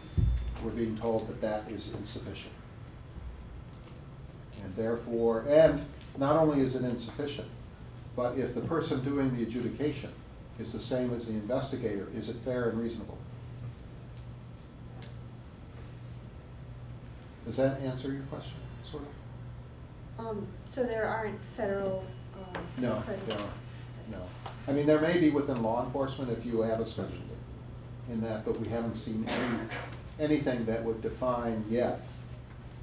we're being told that that is insufficient. And therefore, and not only is it insufficient, but if the person doing the adjudication is the same as the investigator, is it fair and reasonable? Does that answer your question, sort of? So there aren't federal No, credit- there aren't. No. I mean, there may be within law enforcement if you have a specialty in that, but we haven't seen anything that would define yet.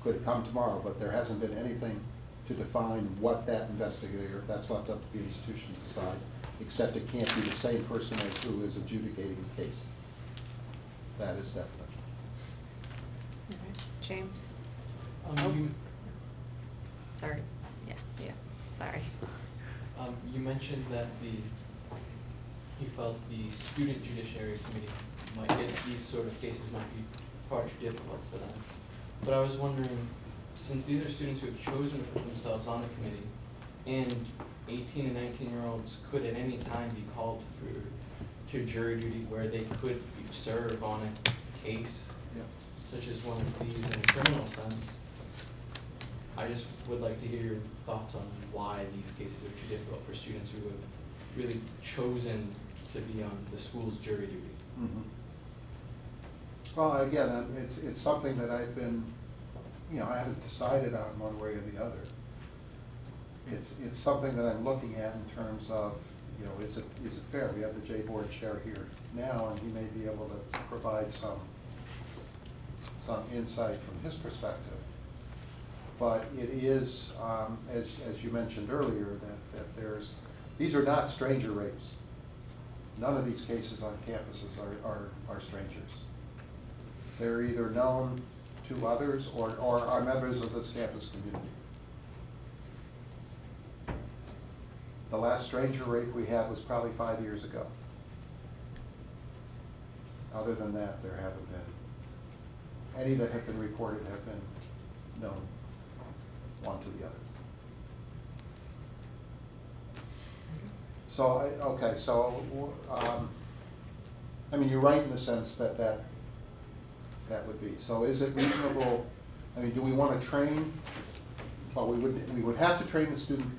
Could come tomorrow, but there hasn't been anything to define what that investigator, that's left up to the institution to decide, except it can't be the same person as who is adjudicating the case. That is definite. James? Sorry. Yeah, sorry. You mentioned that you felt the student judiciary committee might get these sort of cases might be far too difficult for them. But I was wondering, since these are students who have chosen to put themselves on the committee, and 18 and 19-year-olds could at any time be called to jury duty where they could serve on a case, such as one of these in a criminal sense, I just would like to hear your thoughts on why these cases are too difficult for students who have really chosen to be on the school's jury duty. Mm-hmm. Well, again, it's something that I've been, I haven't decided on one way or the other. It's something that I'm looking at in terms of, is it fair? We have the J Board chair here now, and he may be able to provide some insight from his perspective. But it is, as you mentioned earlier, that these are not stranger rapes. None of these cases on campuses are strangers. They're either known to others or are members of this campus community. The last stranger rape we had was probably 5 years ago. Other than that, there haven't been. Any that have been reported have been known, one to the other. So, okay, so, I mean, you're right in the sense that that would be. So is it reasonable, I mean, do we want to train? Well, we would have to train the student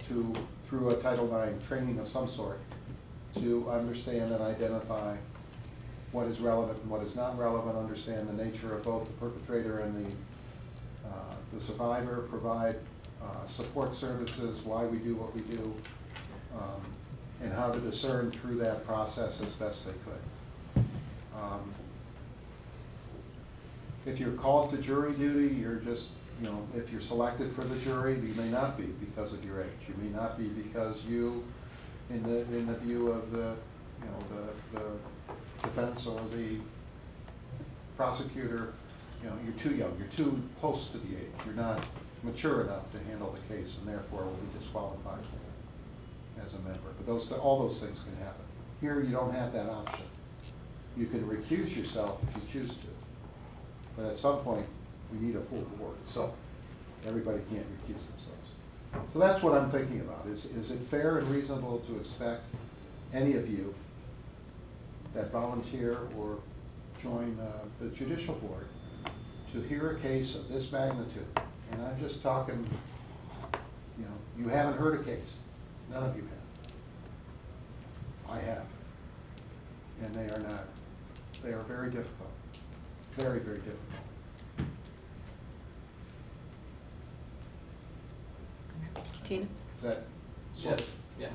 through a Title IX training of some sort to understand and identify what is relevant and what is not relevant, understand the nature of both the perpetrator and the survivor, provide support services, why we do what we do, and how to discern through that process as best they could. If you're called to jury duty, you're just, you know, if you're selected for the jury, you may not be because of your age. You may not be because you, in the view of the, you know, the defense or the prosecutor, you know, you're too young, you're too close to the age. You're not mature enough to handle the case and therefore will be disqualified as a member. But all those things can happen. Here you don't have that option. You can recuse yourself if you choose to. But at some point, we need a full board, so everybody can't recuse themselves. So that's what I'm thinking about. Is it fair and reasonable to expect any of you that volunteer or join the judicial board to hear a case of this magnitude? And I'm just talking, you know, you haven't heard a case. None of you have. I have. And they are not, they are very difficult. Very, very difficult. Tina? Is that? Yeah, yeah.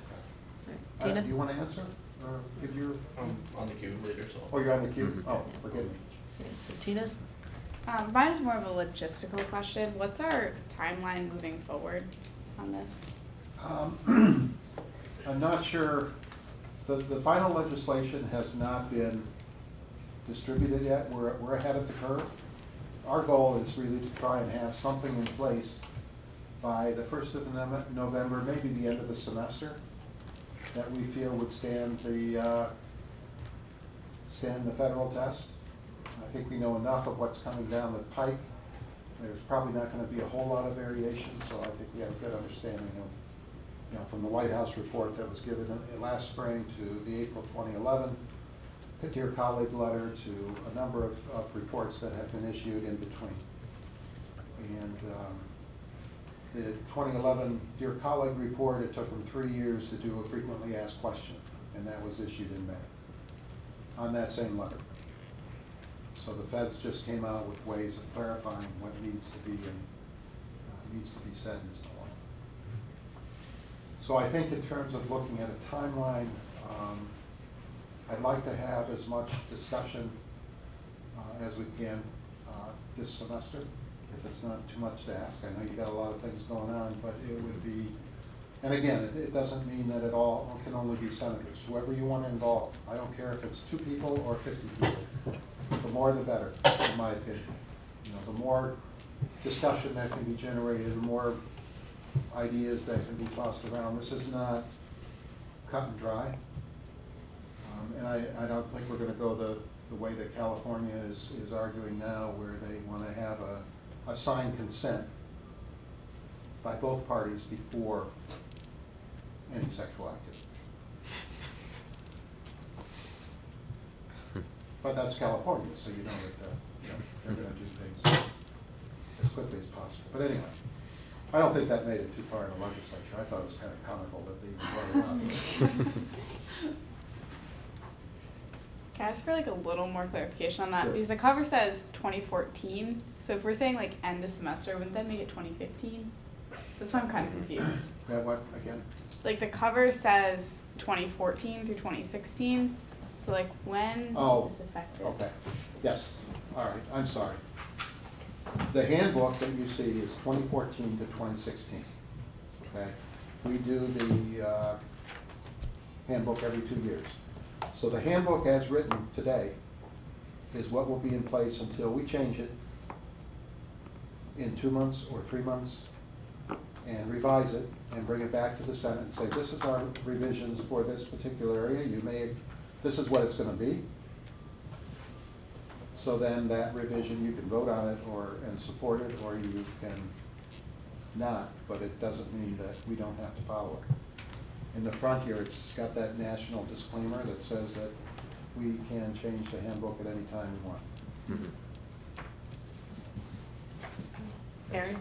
Tina? Do you want to answer or give your? I'm on the queue later, so. Oh, you're on the queue? Oh, forgive me. Okay, so Tina? Mine is more of a logistical question. What's our timeline moving forward on this? I'm not sure. The final legislation has not been distributed yet. We're ahead of the curve. Our goal is really to try and have something in place by the 1st of November, maybe the end of the semester, that we feel would stand the federal test. I think we know enough of what's coming down the pike. There's probably not going to be a whole lot of variation, so I think we have a good understanding of, you know, from the White House report that was given last spring to the April 2011 Dear Colleague letter to a number of reports that have been issued in between. And the 2011 Dear Colleague report, it took them 3 years to do a frequently asked question, and that was issued in May on that same letter. So the feds just came out with ways of clarifying what needs to be said and so on. So I think in terms of looking at a timeline, I'd like to have as much discussion as we can this semester, if it's not too much to ask. I know you got a lot of things going on, but it would be, and again, it doesn't mean that it all can only be senators. Whoever you want to involve, I don't care if it's 2 people or 50 people. The more the better, in my opinion. You know, the more discussion that can be generated, the more ideas that can be tossed around. This is not cut and dry. And I don't think we're going to go the way that California is arguing now, where they want to have a signed consent by both parties before any sexual activity. But that's California, so you know that they're going to do things as quickly as possible. But anyway, I don't think that made it too far in the legislature. I thought it was kind of comical that they even brought it up. Can I ask for like a little more clarification on that? Sure. Because the cover says 2014, so if we're saying like end of semester, wouldn't that make it 2015? That's why I'm kind of confused. That what, again? Like the cover says 2014 through 2016, so like when Oh, is this effective? okay. Yes, all right, I'm sorry. The handbook that you see is 2014 to 2016, okay? We do the handbook every 2 years. So the handbook as written today is what will be in place until we change it in 2 months or 3 months and revise it and bring it back to the Senate and say, this is our revisions for this particular area, this is what it's gonna be. So then that revision, you can vote on it and support it, or you can not, but it doesn't mean that we don't have to follow it. In the front here, it's got that national disclaimer that says that we can change the handbook at any time we want. Aaron?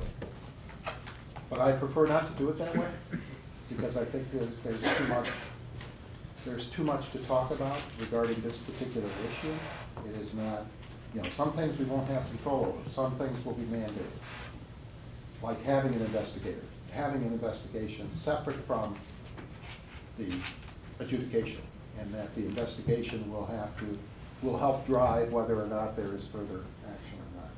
But I prefer not to do it that way, because I think there's too much to talk about regarding this particular issue. It is not, some things we won't have control over, some things will be mandated. Like having an investigation separate from the adjudication, and that the investigation will help drive whether or not there is further action or not.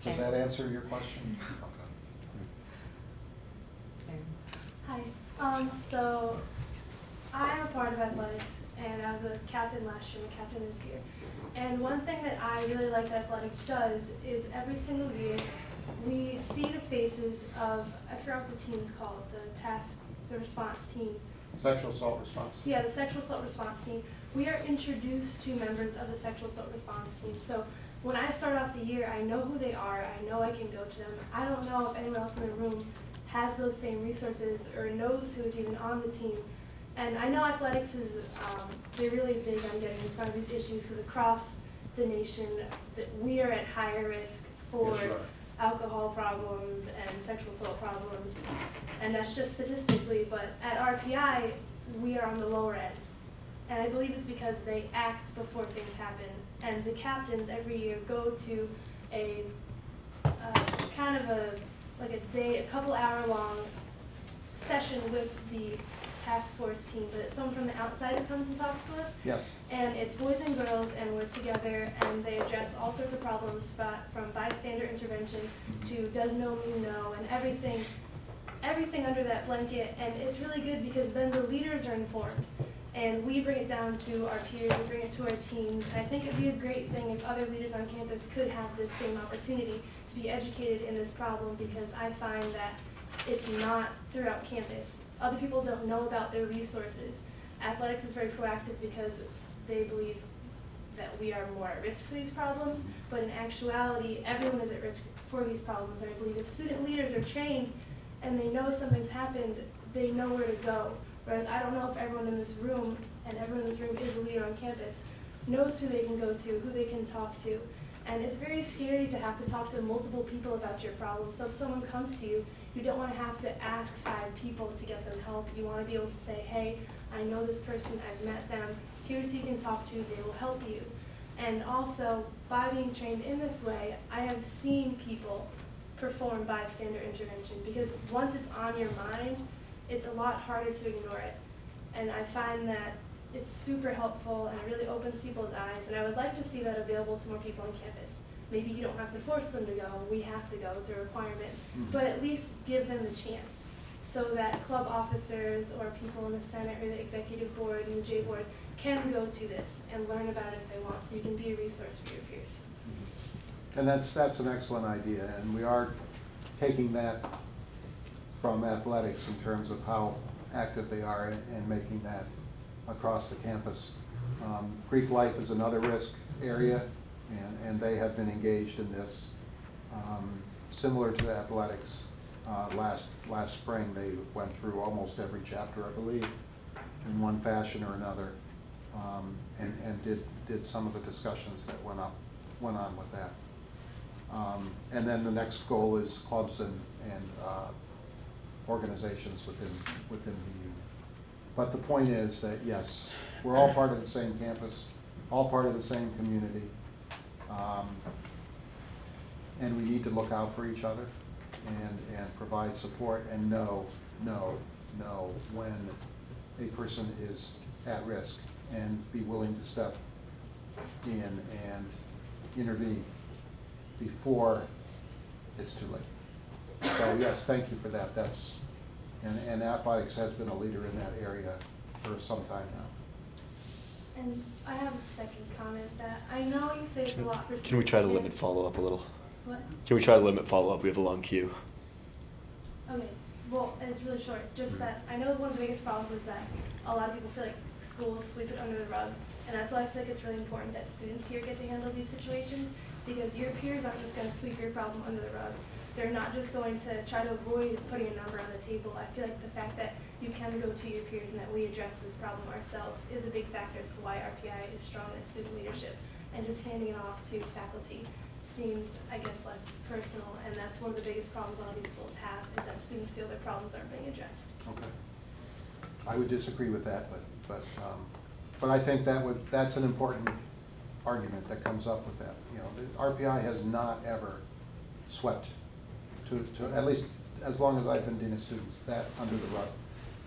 Does that answer your question? Hi, so I'm a part of athletics, and I was a captain last year, I'm a captain this year. And one thing that I really like that athletics does is every single year, we see the faces of, I forgot what the team is called, the response team. Sexual assault response team. Yeah, the sexual assault response team. We are introduced to members of the sexual assault response team. So when I start off the year, I know who they are, I know I can go to them. I don't know if anyone else in the room has those same resources or knows who is even on the team. And I know athletics is, they're really big on getting in front of these issues because across the nation, that we are at higher risk for alcohol problems and sexual assault problems. And that's just statistically, but at RPI, we are on the lower end. And I believe it's because they act before things happen. And the captains every year go to a kind of a couple hour long session with the task force team, but it's someone from the outside that comes and talks to us. Yes. And it's boys and girls, and we're together, and they address all sorts of problems from bystander intervention to does no mean no, and everything under that blanket. And it's really good because then the leaders are informed, and we bring it down to our peers, we bring it to our teams. And I think it'd be a great thing if other leaders on campus could have this same opportunity to be educated in this problem, because I find that it's not throughout campus. Other people don't know about their resources. Athletics is very proactive because they believe that we are more at risk for these problems, but in actuality, everyone is at risk for these problems. And I believe if student leaders are trained and they know something's happened, they know where to go. Whereas I don't know if everyone in this room, and everyone in this room is a leader on campus, knows who they can go to, who they can talk to. And it's very scary to have to talk to multiple people about your problem. So if someone comes to you, you don't want to have to ask 5 people to get them help. You want to be able to say, hey, I know this person, I've met them, here's who you can talk to, they will help you. And also, by being trained in this way, I have seen people perform bystander intervention, because once it's on your mind, it's a lot harder to ignore it. And I find that it's super helpful, and it really opens people's eyes, and I would like to see that available to more people on campus. Maybe you don't have to force them to go, we have to go, it's a requirement, but at least give them the chance, so that club officers or people in the Senate or the executive board and the J board can go to this and learn about it if they want, so you can be a resource for your peers. And that's an excellent idea, and we are taking that from athletics in terms of how active they are in making that across the campus. Greek life is another risk area, and they have been engaged in this. Similar to athletics, last spring they went through almost every chapter, I believe, in one fashion or another, and did some of the discussions that went on with that. And then the next goal is clubs and organizations within the union. But the point is that, yes, we're all part of the same campus, all part of the same community, and we need to look out for each other and provide support and know when a person is at risk and be willing to step in and intervene before it's too late. So yes, thank you for that. And athletics has been a leader in that area for some time now. And I have a second comment that I know you say it's a lot for students. Can we try to limit follow-up a little? What? Can we try to limit follow-up? We have a long queue. Okay, well, it's really short, just that, I know one of the biggest problems is that a lot of people feel like schools sweep it under the rug, and that's why I feel like it's really important that students here get to handle these situations, because your peers aren't just gonna sweep your problem under the rug. They're not just going to try to avoid putting a number on the table. I feel like the fact that you can go to your peers and that we address this problem ourselves is a big factor as to why RPI is strong as student leadership. And just handing it off to faculty seems, I guess, less personal, and that's one of the biggest problems a lot of these schools have, is that students feel their problems aren't being addressed. Okay. I would disagree with that, but I think that's an important argument that comes up with that. You know, the RPI has not ever swept, to at least as long as I've been dean of students, that under the rug.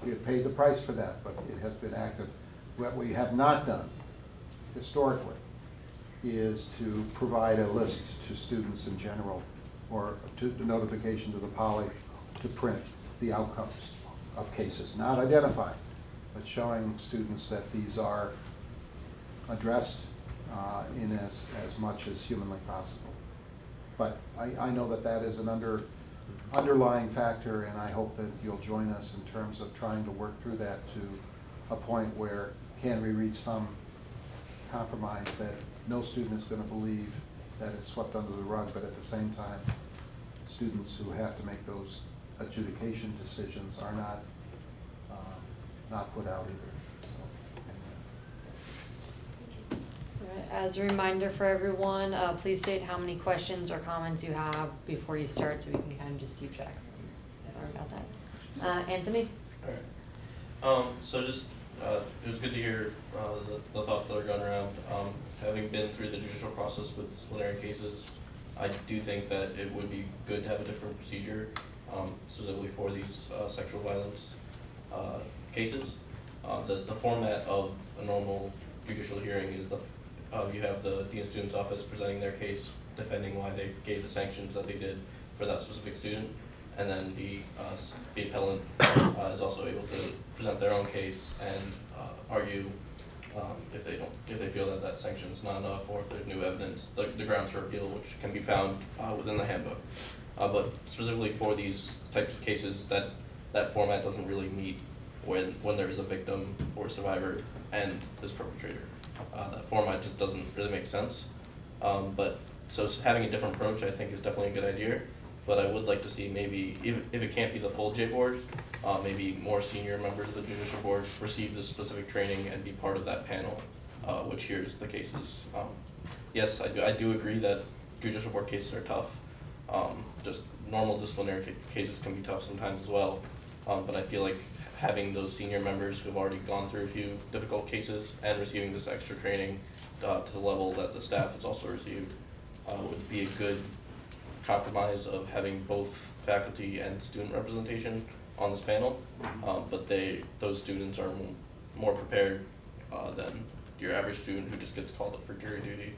We have paid the price for that, but it has been active. What we have not done historically is to provide a list to students in general, or to the notification to the poly to print the outcomes of cases, not identifying, but showing students that these are addressed in as much as humanly possible. But I know that is an underlying factor, and I hope that you'll join us in terms of trying to work through that to a point where can we reach some compromise that no student is going to believe that it's swept under the rug, but at the same time, students who have to make those adjudication decisions are not put out either. So, anyway. As a reminder for everyone, please state how many questions or comments you have before you start, so we can kind of just keep track. Sorry about that. Anthony? So just, it was good to hear the thoughts that are going around. Having been through the judicial process with disciplinary cases, I do think that it would be good to have a different procedure, specifically for these sexual violence cases. The format of a normal judicial hearing is you have the Dean of Students Office presenting their case, defending why they gave the sanctions that they did for that specific student, and then the appellant is also able to present their own case and argue if they feel that sanction is not enough, or if there's new evidence, the grounds for appeal, which can be found within the handbook. But specifically for these types of cases, that format doesn't really meet when there is a victim or survivor and this perpetrator. That format just doesn't really make sense. So having a different approach, I think, is definitely a good idea. But I would like to see maybe, if it can't be the full J board, maybe more senior members of the judicial board receive this specific training and be part of that panel, which hears the cases. Yes, I do agree that judicial board cases are tough. Just normal disciplinary cases can be tough sometimes as well. But I feel like having those senior members who have already gone through a few difficult cases and receiving this extra training to the level that the staff has also received would be a good compromise of having both faculty and student representation on this panel, but those students are more prepared than your average student who just gets called up for jury duty,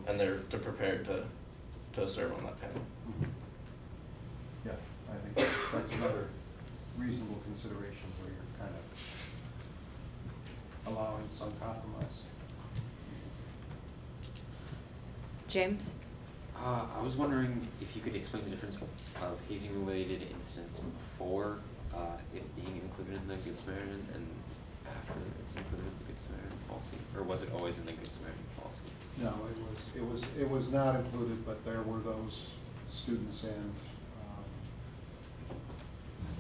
and they're prepared to serve on that panel. Yeah, I think that's another reasonable consideration where you're kind of allowing some compromise. James? I was wondering if you could explain the difference of hazing-related incidents before it being included in the Good Samaritan and after it's included in the Good Samaritan policy, or was it always in the Good Samaritan policy? No, it was not included, but there were those students and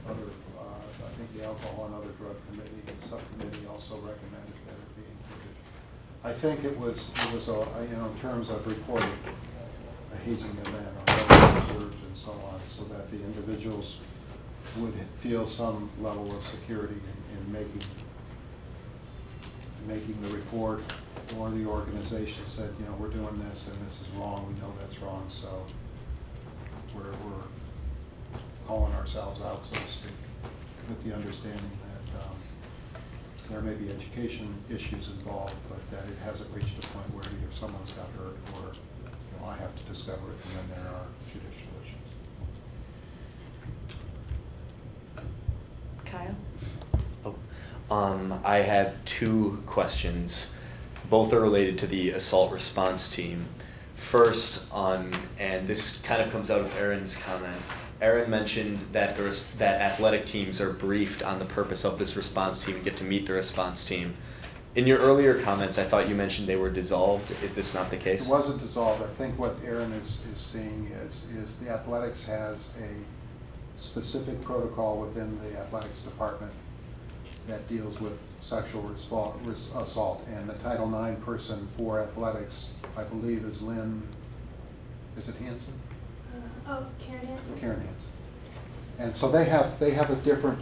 other, I think the Alcohol and Other Drug Committee, subcommittee also recommended that it be included. I think it was in terms of reporting a hazing event or observed and so on, so that the individuals would feel some level of security in making the report, or the organization said, we're doing this and this is wrong, we know that's wrong, so we're calling ourselves out, so to speak, with the understanding that there may be education issues involved, but that it hasn't reached a point where either someone's got hurt or I have to discover it, and then there are judicial issues. Kyle? I have two questions. Both are related to the assault response team. First on, and this kind of comes out of Aaron's comment. Aaron mentioned that that athletic teams are briefed on the purpose of this response team and get to meet the response team. In your earlier comments, I thought you mentioned they were dissolved. Is this not the case? It wasn't dissolved. I think what Aaron is seeing is the athletics has a specific protocol within the athletics department that deals with sexual assault. And the Title IX person for athletics, I believe, is Lynn, is it Hansen? Karen Hansen. Karen Hansen. And so they have a different,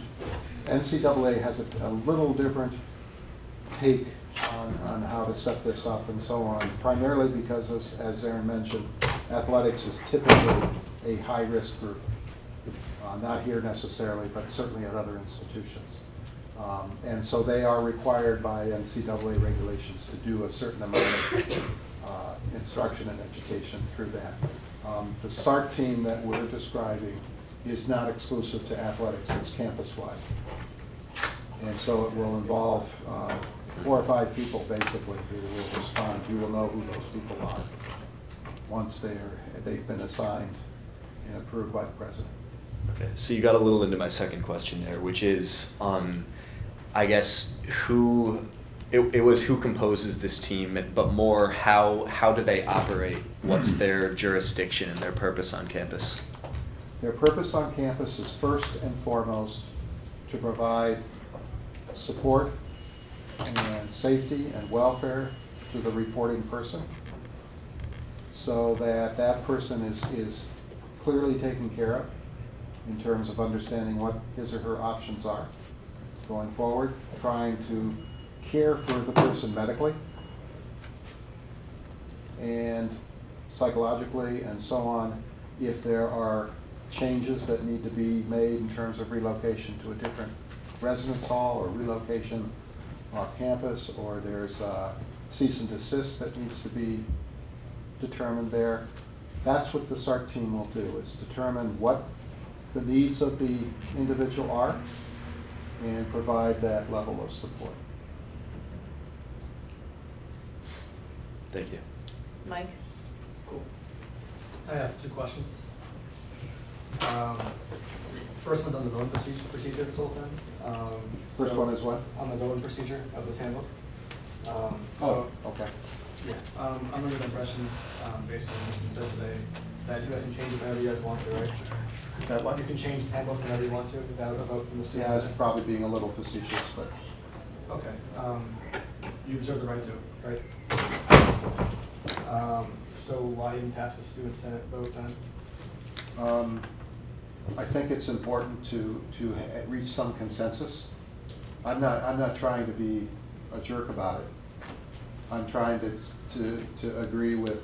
NCAA has a little different take on how to set this up and so on, primarily because, as Aaron mentioned, athletics is typically a high-risk group. Not here necessarily, but certainly at other institutions. And so they are required by NCAA regulations to do a certain amount of instruction and education through that. The SART team that we're describing is not exclusive to athletics, it's campus-wide. And so it will involve 4 or 5 people basically who will respond. You will know who those people are once they've been assigned and approved by the president. Okay, so you got a little into my second question there, which is, I guess, it was who composes this team, but more how do they operate? What's their jurisdiction and their purpose on campus? Their purpose on campus is first and foremost to provide support and safety and welfare to the reporting person, so that that person is clearly taken care of in terms of understanding what his or her options are going forward, trying to care for the person medically and psychologically and so on, if there are changes that need to be made in terms of relocation to a different residence hall or relocation off campus, or there's a cease and desist that needs to be determined there. That's what the SART team will do, is determine what the needs of the individual are and provide that level of support. Thank you. Mike? Cool. I have 2 questions. First one's on the voting procedure this whole thing. First one is what? On the voting procedure of this handbook. Okay. Yeah, I'm under the impression, based on what you said today, that you guys can change it whenever you guys want to, right? That what? You can change the handbook whenever you want to without a vote from the students. Yeah, it's probably being a little facetious, but. Okay, you reserve the right to, right? So why even pass the student senate vote then? I think it's important to reach some consensus. I'm not trying to be a jerk about it. I'm trying to agree with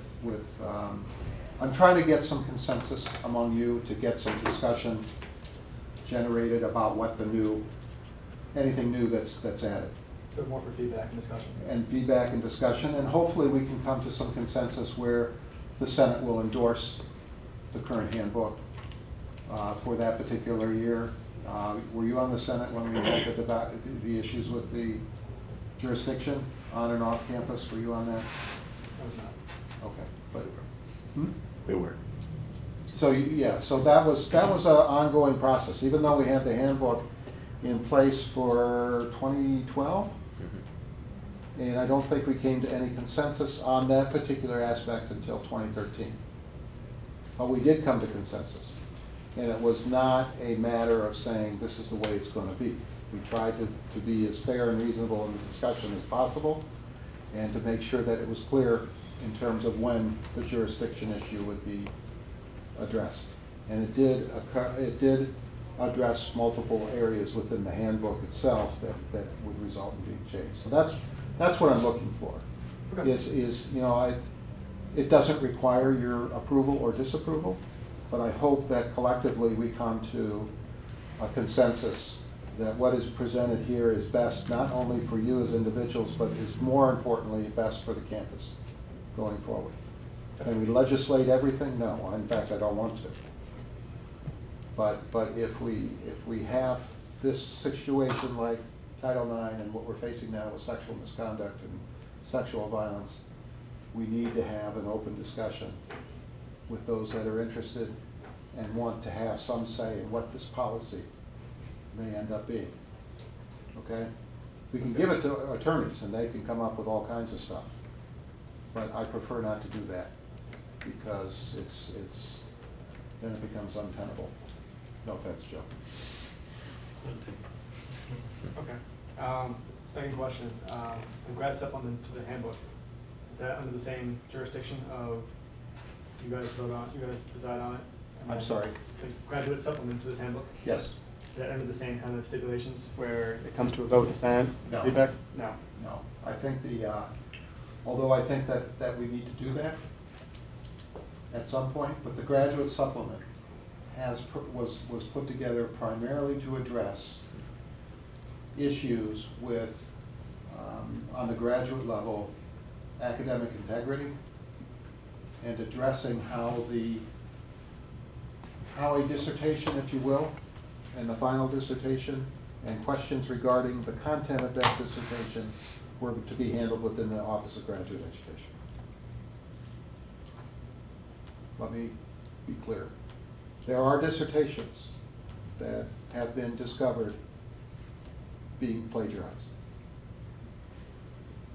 I'm trying to get some consensus among you, to get some discussion generated about what anything new that's added. So more for feedback and discussion. And feedback and discussion, and hopefully we can come to some consensus where the Senate will endorse the current handbook for that particular year. Were you on the Senate when we had the issues with the jurisdiction on and off campus? Were you on that? I was not. Okay, but We were. so yeah, so that was an ongoing process, even though we had the handbook in place for 2012. And I don't think we came to any consensus on that particular aspect until 2013. But we did come to consensus. And it was not a matter of saying this is the way it's going to be. We tried to be as fair and reasonable in the discussion as possible, and to make sure that it was clear in terms of when the jurisdiction issue would be addressed. And it did address multiple areas within the handbook itself that would result in being changed. So that's what I'm looking for. Okay. It doesn't require your approval or disapproval, but I hope that collectively we come to a consensus that what is presented here is best not only for you as individuals, but is more importantly best for the campus going forward. Can we legislate everything? No, in fact, I don't want to. But if we have this situation like Title IX and what we're facing now with sexual misconduct and sexual violence, we need to have an open discussion with those that are interested and want to have some say in what this policy may end up being. Okay? We can give it to attorneys and they can come up with all kinds of stuff. But I prefer not to do that because then it becomes untenable. No offense, Joe. Okay. Second question, the grad supplement to the handbook, is that under the same jurisdiction of you guys decide on it? And I'm then sorry? The graduate supplement to this handbook, Yes. is that under the same kind of stipulations where it comes to a vote, dissent, No. feedback? No. No. I think although I think that we need to do that at some point, but the graduate supplement was put together primarily to address issues with, on the graduate level, academic integrity and addressing how a dissertation, if you will, and the final dissertation and questions regarding the content of that dissertation were to be handled within the Office of Graduate Education. Let me be clear. There are dissertations that have been discovered being plagiarized.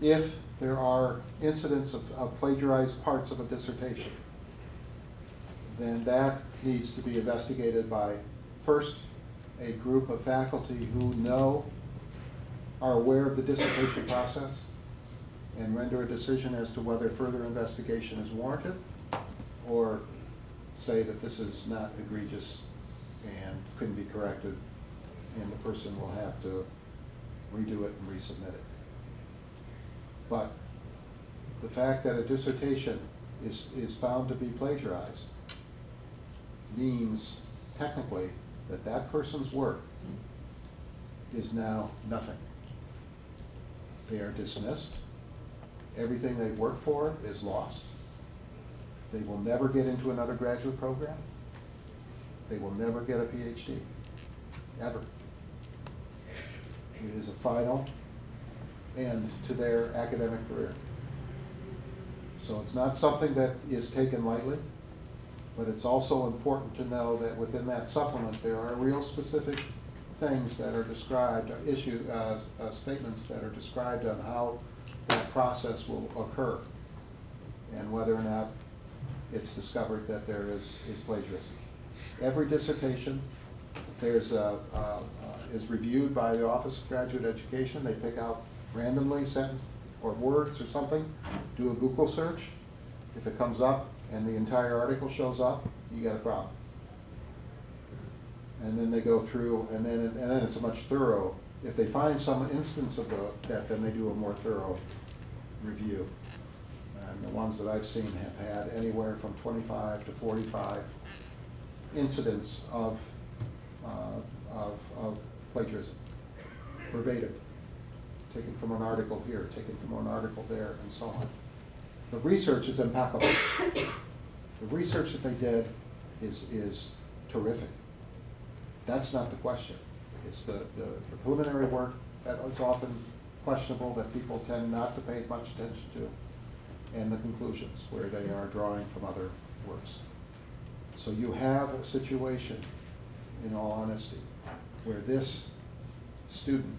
If there are incidents of plagiarized parts of a dissertation, then that needs to be investigated by, first, a group of faculty who are aware of the dissertation process and render a decision as to whether further investigation is warranted, or say that this is not egregious and couldn't be corrected, and the person will have to redo it and resubmit it. But the fact that a dissertation is found to be plagiarized means technically that that person's work is now nothing. They are dismissed. Everything they've worked for is lost. They will never get into another graduate program. They will never get a PhD, ever. It is a final end to their academic career. So it's not something that is taken lightly, but it's also important to know that within that supplement there are real specific things that are described, statements that are described on how that process will occur and whether or not it's discovered that there is plagiarism. Every dissertation is reviewed by the Office of Graduate Education. They pick out randomly sentence or words or something, do a Google search. If it comes up and the entire article shows up, you got a problem. And then they go through, and then it's a much thorough. If they find some instance of that, then they do a more thorough review. And the ones that I've seen have had anywhere from 25 to 45 incidents of plagiarism, verbatim, taken from an article here, taken from an article there, and so on. The research is impeccable. The research that they did is terrific. That's not the question. It's the preliminary work that is often questionable, that people tend not to pay much attention to, and the conclusions where they are drawing from other works. So you have a situation, in all honesty, where this student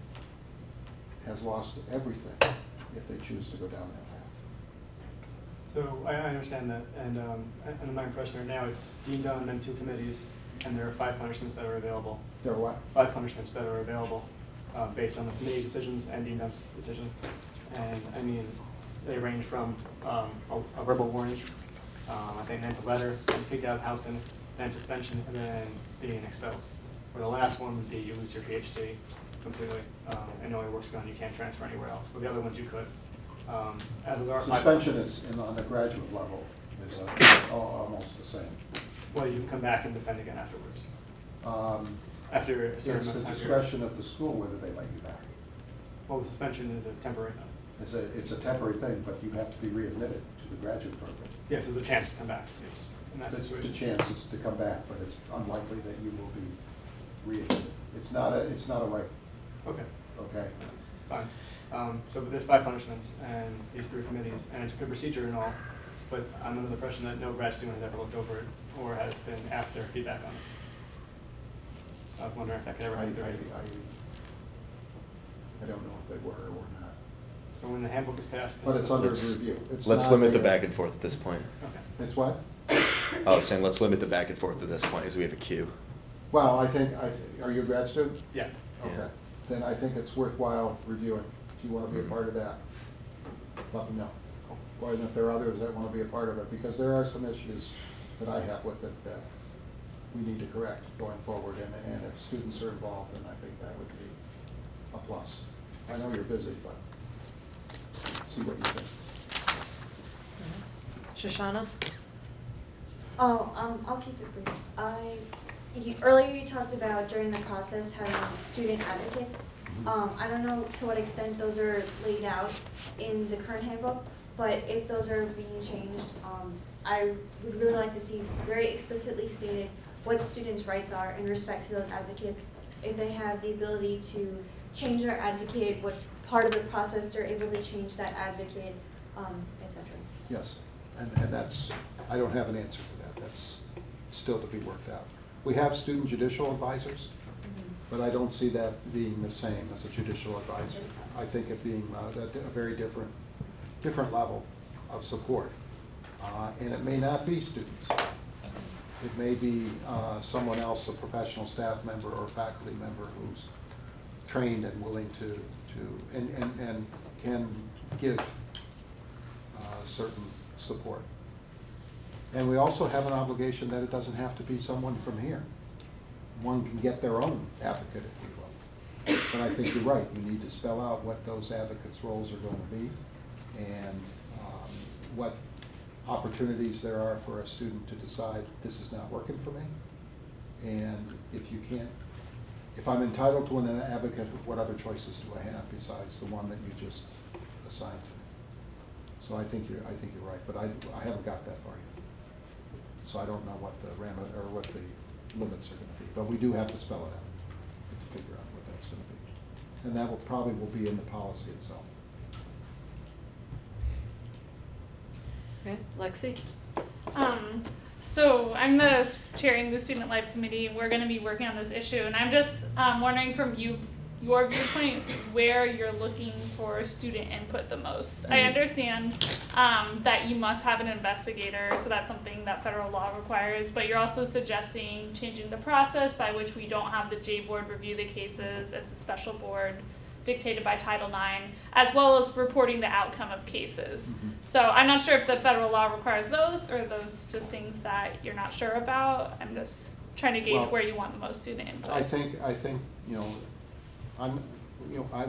has lost everything if they choose to go down that path. So I understand that, and my impression right now is deemed on and then 2 committees, and there are 5 punishments that are available. There are what? 5 punishments that are available based on the committee's decisions and deemed on's decision. And I mean, they range from a verbal warning, I think that's a letter, then kicked out of house, and then suspension, and then being expelled. Or the last one would be you lose your PhD completely, and no work's gone, you can't transfer anywhere else. But the other ones you could. As are Suspension is on the graduate level is almost the same. Well, you can come back and defend again afterwards. After a certain It's the amount of time discretion of the school whether they let you back. Well, the suspension is a temporary thing. It's a temporary thing, but you have to be readmitted to the graduate program. Yeah, there's a chance to come back in that situation. The chance is to come back, but it's unlikely that you will be readmitted. It's not a right. Okay. Okay. Fine. So there's 5 punishments and these 3 committees, and it's a good procedure and all, but I'm under the impression that no grad student has ever looked over it or has been asked their feedback on it. So I was wondering if that could ever I happen. don't know if they were or not. So when the handbook is passed. But it's under Let's- review. It's Let's not limit the a- back and forth at this point. Okay. It's what? I was saying, let's limit the back and forth at this point, as we have a queue. Well, are you a grad student? Yes. Okay, Yeah. then I think it's worthwhile reviewing. If you want to be a part of that, let me know. Or if there are others that want to be a part of it, because there are some issues that I have with it that we need to correct going forward. And if students are involved, then I think that would be a plus. I know you're busy, but see what you think. Shoshana? I'll keep it brief. Earlier you talked about during the process having student advocates. I don't know to what extent those are laid out in the current handbook, but if those are being changed, I would really like to see very explicitly stated what students' rights are in respect to those advocates. If they have the ability to change their advocate, what part of the process they're able to change that advocate, etc. Yes, and that's, I don't have an answer for that. That's still to be worked out. We have student judicial advisors, but I don't see that being the same as a judicial advisor. I think it being a very different level of support. And it may not be students. It may be someone else, a professional staff member or faculty member who's trained and willing to and can give certain support. And we also have an obligation that it doesn't have to be someone from here. One can get their own advocate, if you will. But I think you're right, we need to spell out what those advocates' roles are going to be and what opportunities there are for a student to decide this is not working for me. And if you can't, if I'm entitled to an advocate, what other choices do I have besides the one that you just assigned to me? So I think you're right, but I haven't got that far yet. So I don't know what the what the limits are going to be, but we do have to spell it out to figure out what that's going to be, and that will probably be in the policy itself. Okay, Lexi? So I'm chairing the Student Life Committee. We're going to be working on this issue, and I'm just wondering from your viewpoint where you're looking for student input the most. I understand that you must have an investigator, so that's something that federal law requires, but you're also suggesting changing the process by which we don't have the J board review the cases. It's a special board dictated by Title IX, as well as reporting the outcome of cases. So I'm not sure if the federal law requires those, or those just things that you're not sure about. I'm just trying to gauge where you want the most student input. I think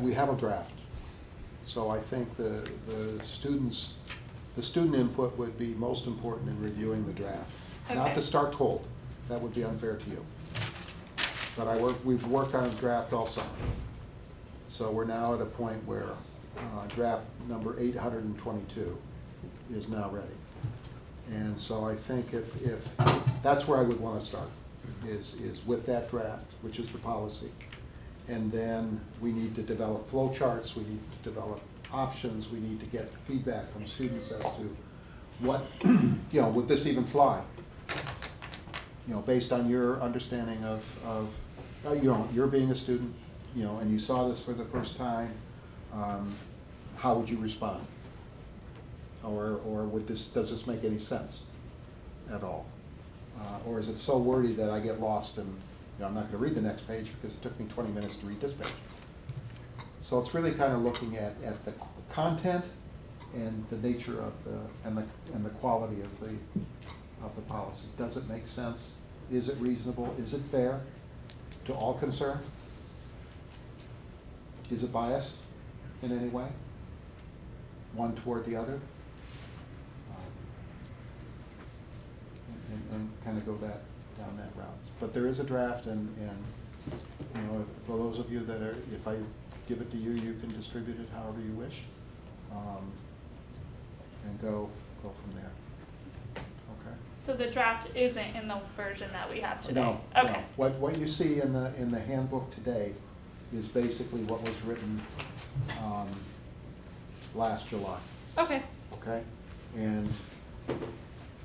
we have a draft, so I think the student input would be most important in reviewing the draft. Not Okay. to start cold, that would be unfair to you. But we've worked on a draft all summer. So we're now at a point where draft number 822 is now ready. And so I think if that's where I would want to start, is with that draft, which is the policy. And then we need to develop flow charts, we need to develop options, we need to get feedback from students as to what, would this even fly? Based on your understanding of you're being a student, and you saw this for the first time, how would you respond? Or does this make any sense at all? Or is it so wordy that I get lost and I'm not going to read the next page because it took me 20 minutes to read this page? So it's really kind of looking at the content and the nature of and the quality of the policy. Does it make sense? Is it reasonable? Is it fair to all concerned? Is it biased in any way? One toward the other? And kind of go down that route. But there is a draft, and for those of you that are, if I give it to you, you can distribute it however you wish, and go from there. Okay. So the draft isn't in the version that we have today? No. Okay. No. What you see in the handbook today is basically what was written last July, Okay. okay? And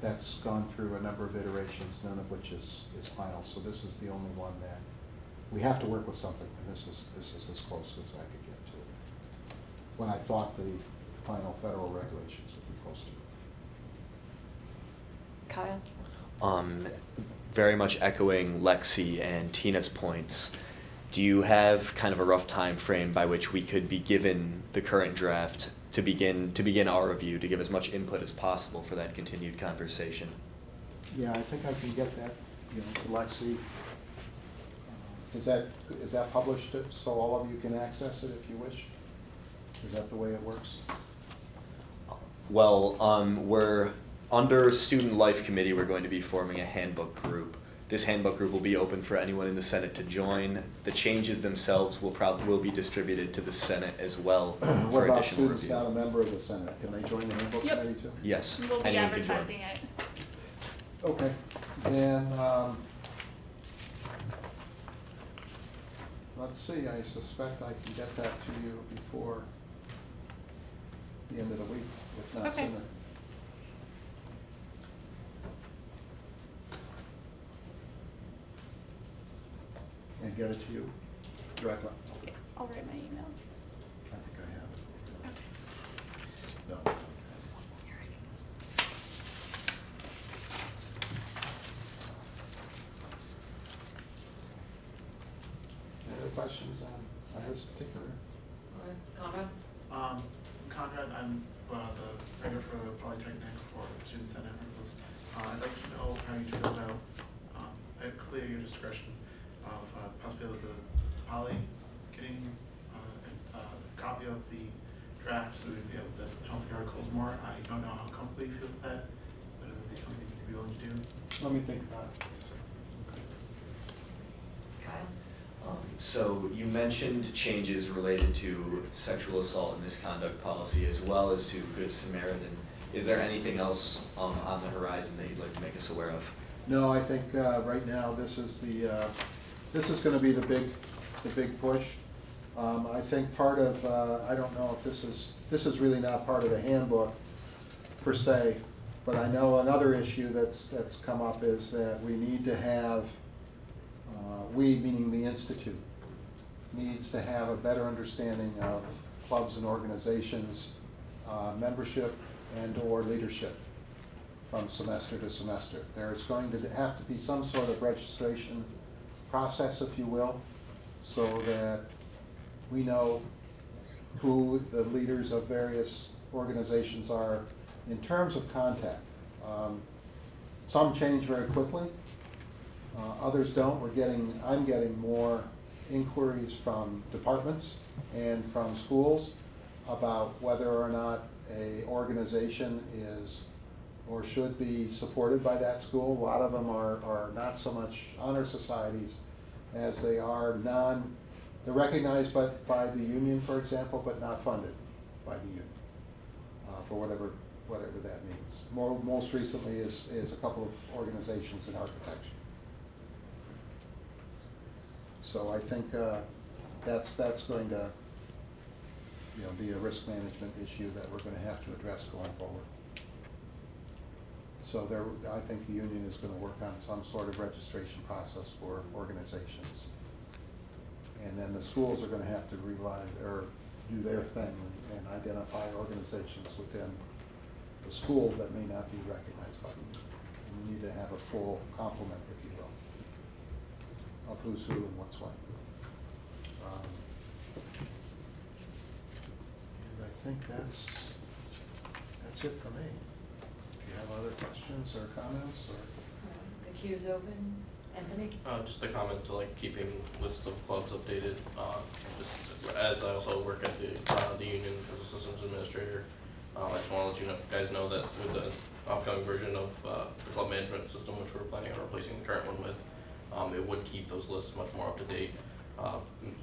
that's gone through a number of iterations, none of which is final, so this is the only one that, we have to work with something, and this is as close as I could get to it. When I thought the final federal regulations would be posted. Kyle? Very much echoing Lexi and Tina's points. Do you have kind of a rough time frame by which we could be given the current draft to begin our review, to give as much input as possible for that continued conversation? Yeah, I think I can get that, to Lexi. Is that published so all of you can access it if you wish? Is that the way it works? Well, we're under Student Life Committee, we're going to be forming a handbook group. This handbook group will be open for anyone in the Senate to join. The changes themselves will be distributed to the Senate as well What for about additional students review. not a member of the Senate? Can they join the handbook Yep. committee too? Yes, We'll be anyone can join. advertising it. Okay, then, let's see, I suspect I can get that to you before the end of the week, if not Okay. sooner. And get it to you directly. I'll write my email. I think I have it. Okay. No. Any other questions on this particular? Conrad? Conrad, I'm the writer for the Polytechnic for the Student Senate articles. I'd like to know how you feel about, clear your discretion of the possibility of the Poly getting a copy of the draft so we'd be able to help the articles more. I don't know how comfortable you feel with that, but it would be something you'd be willing to do. Let me think about it. Kyle? So you mentioned changes related to sexual assault and misconduct policy as well as to Good Samaritan. Is there anything else on the horizon that you'd like to make us aware of? No, I think right now this is this is going to be the big push. I think part of I don't know if this is really not part of the handbook per se, but I know another issue that's come up is that we need to have we, meaning the Institute, needs to have a better understanding of clubs and organizations, membership and/or leadership from semester to semester. There's going to have to be some sort of registration process, if you will, so that we know who the leaders of various organizations are in terms of contact. Some change very quickly, others don't. I'm getting more inquiries from departments and from schools about whether or not a organization is or should be supported by that school. A lot of them are not so much honor societies as they are they're recognized by the union, for example, but not funded by the union for whatever that means. Most recently is a couple of organizations in architecture. So I think that's going to be a risk management issue that we're going to have to address going forward. So I think the union is going to work on some sort of registration process for organizations. And then the schools are going to have to do their thing and identify organizations within the school that may not be recognized by the union. We need to have a full complement, if you will, of who's who and what's what. And I think that's it for me. Do you have other questions or comments or? The queue's open. Anthony? Just a comment to keeping lists of clubs updated. Just as I also work at the union as a systems administrator, I just want to let you guys know that with the upcoming version of the club management system, which we're planning on replacing the current one with, it would keep those lists much more up to date,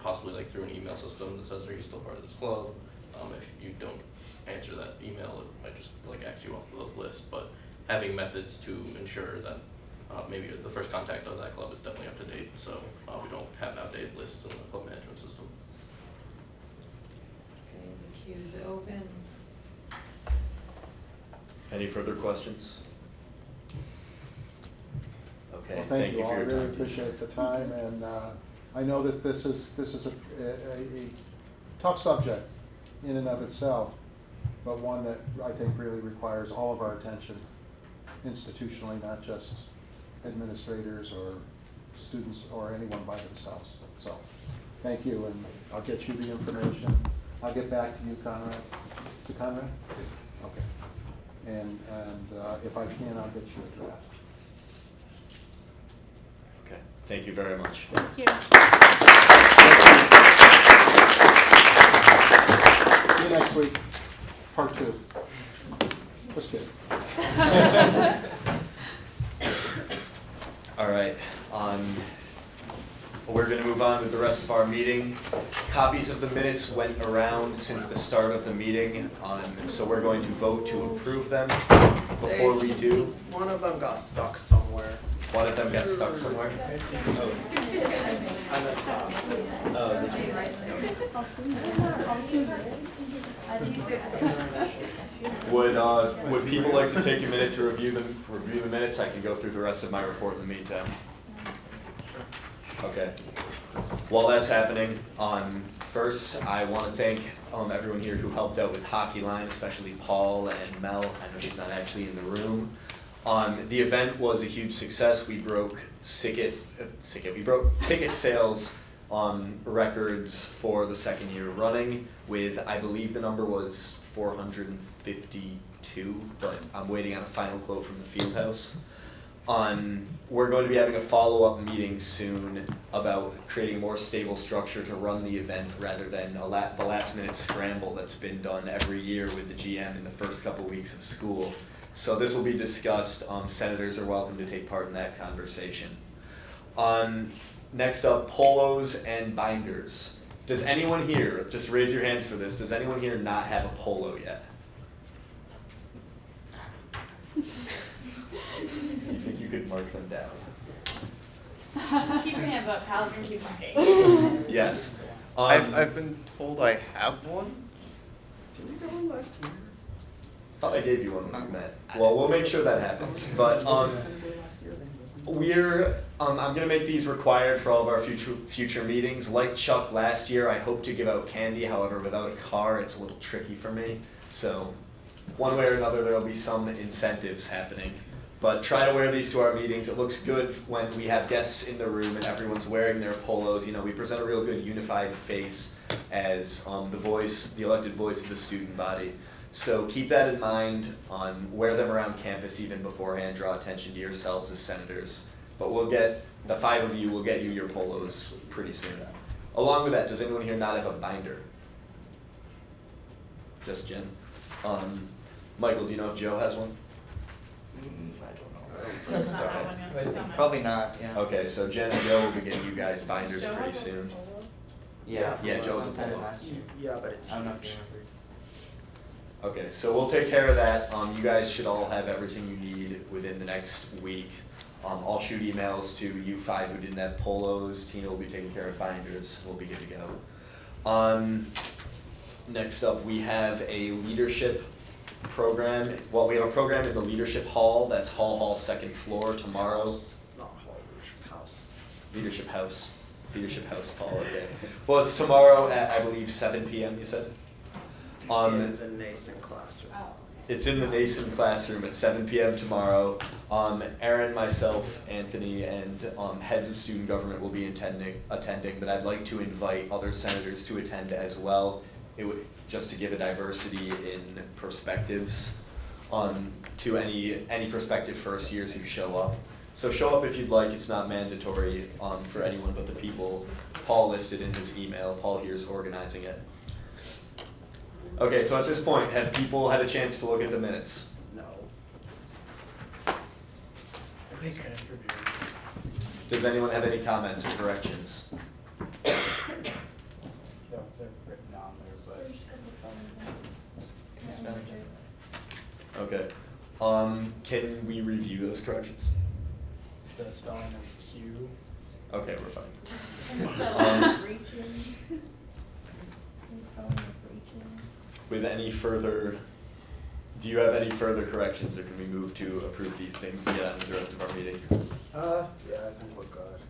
possibly through an email system that says, are you still part of this club? If you don't answer that email, it might just X you off the list. But having methods to ensure that maybe the first contact of that club is definitely up to date, so we don't have outdated lists in the club management system. Okay, the queue's open. Any further questions? Okay, Well, thank you all. for I your really time. appreciate the time, and I know that this is a tough subject in and of itself, but one that I think really requires all of our attention institutionally, not just administrators or students or anyone by themselves. So, thank you, and I'll get you the information. I'll get back to you, Conrad. Is it Conrad? Yes. Okay. And if I can, I'll get you a draft. Okay, thank you very much. Thank you. See you next week, part 2. Just kidding. All right, we're going to move on with the rest of our meeting. Copies of the minutes went around since the start of the meeting, so we're going to vote to approve them. Before we do, One of them got stuck somewhere. one of them got stuck somewhere. Would people like to take a minute to review the minutes? I can go through the rest of my report in the meantime. Okay. While that's happening, first I want to thank everyone here who helped out with Hockey Line, especially Paul and Mel. I know he's not actually in the room. The event was a huge success. We broke ticket sales records for the second year running with, I believe the number was 452, but I'm waiting on a final quote from the field house. We're going to be having a follow-up meeting soon about creating a more stable structure to run the event rather than the last-minute scramble that's been done every year with the GM in the first couple weeks of school. So this will be discussed. Senators are welcome to take part in that conversation. Next up, polos and binders. Does anyone here, just raise your hands for this, does anyone here not have a polo yet? Do you think you could mark them down? Keep your hands up, pals, and keep talking. Yes. I've been told I have one. Did we get one last year? I thought I gave you one when we met. Well, we'll make sure that happens. But I'm gonna make these required for all of our future meetings. Like Chuck last year, I hope to give out candy. However, without a car, it's a little tricky for me. So, one way or another, there will be some incentives happening. But try to wear these to our meetings. It looks good when we have guests in the room and everyone's wearing their polos. You know, we present a real good unified face as the elected voice of the student body. So keep that in mind. Wear them around campus even beforehand. Draw attention to yourselves as senators. But the 5 of you will get you your polos pretty soon. Along with that, does anyone here not have a binder? Just Jen. Michael, do you know if Joe has one? Probably not, yeah. Okay, so Jen and Joe will be getting you guys binders pretty soon. Yeah. Yeah, Joe's a polo. Yeah, but it's huge. Okay, so we'll take care of that. You guys should all have everything you need within the next week. I'll shoot emails to you 5 who didn't have polos. Tina will be taking care of binders. We'll be good to go. Next up, we have a leadership program. Well, we have a program in the leadership hall. That's Hall 2nd floor tomorrow. Not hall, leadership house. Leadership house. Leadership house, Paul. Okay. Well, it's tomorrow at, I believe, 7 p.m. You said. In the Nason classroom. It's in the Nason classroom at 7 p.m. tomorrow. Aaron, myself, Anthony, and heads of student government will be attending, but I'd like to invite other senators to attend as well. Just to give a diversity in perspectives to any prospective first years who show up. So show up if you'd like. It's not mandatory for anyone but the people Paul listed in his email. Paul here is organizing it. Okay, so at this point, have people had a chance to look at the minutes? No. Does anyone have any comments or corrections? They're written on there, but. Okay. Can we review those corrections? The spelling of Q. Okay, we're fine. With any further Do you have any further corrections, or can we move to approve these things and get on with the rest of our meeting? Yeah, I think we're good.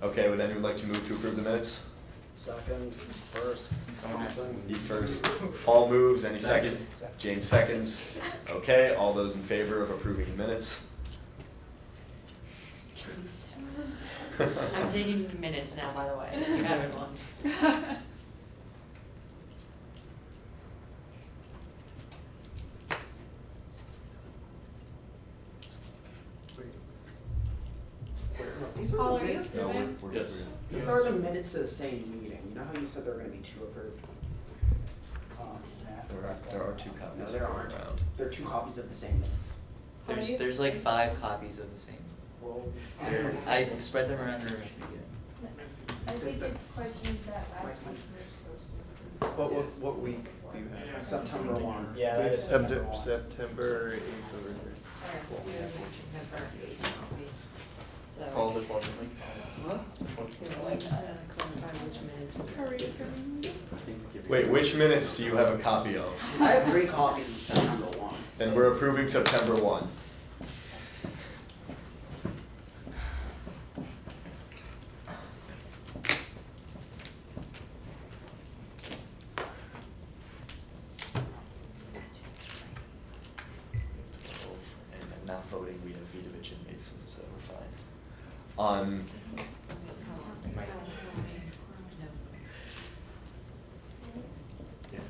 Okay, would anyone like to move to approve the minutes? Second, first, something. Steve first. Paul moves, any second? James seconds. Okay, all those in favor of approving the minutes? I'm taking minutes now, by the way, if you haven't one. These are Paul, the are you minutes, though. approving? Yes. These are the minutes to the same meeting. You know how you said there were gonna be two approved? There are 2 No, copies there going aren't. around. There are 2 copies of the same minutes. There's like 5 copies of the same. Well, I spread them around the room. I think it's questions that last week were supposed to. what week do you have? September 1. Yeah, that is September September 8th So. Paul, there's one link. Wait, which minutes do you have a copy of? I have 3 copies of September 1. Then we're approving September 1. And then not voting, we have Vidovich and Mason, so we're fine. If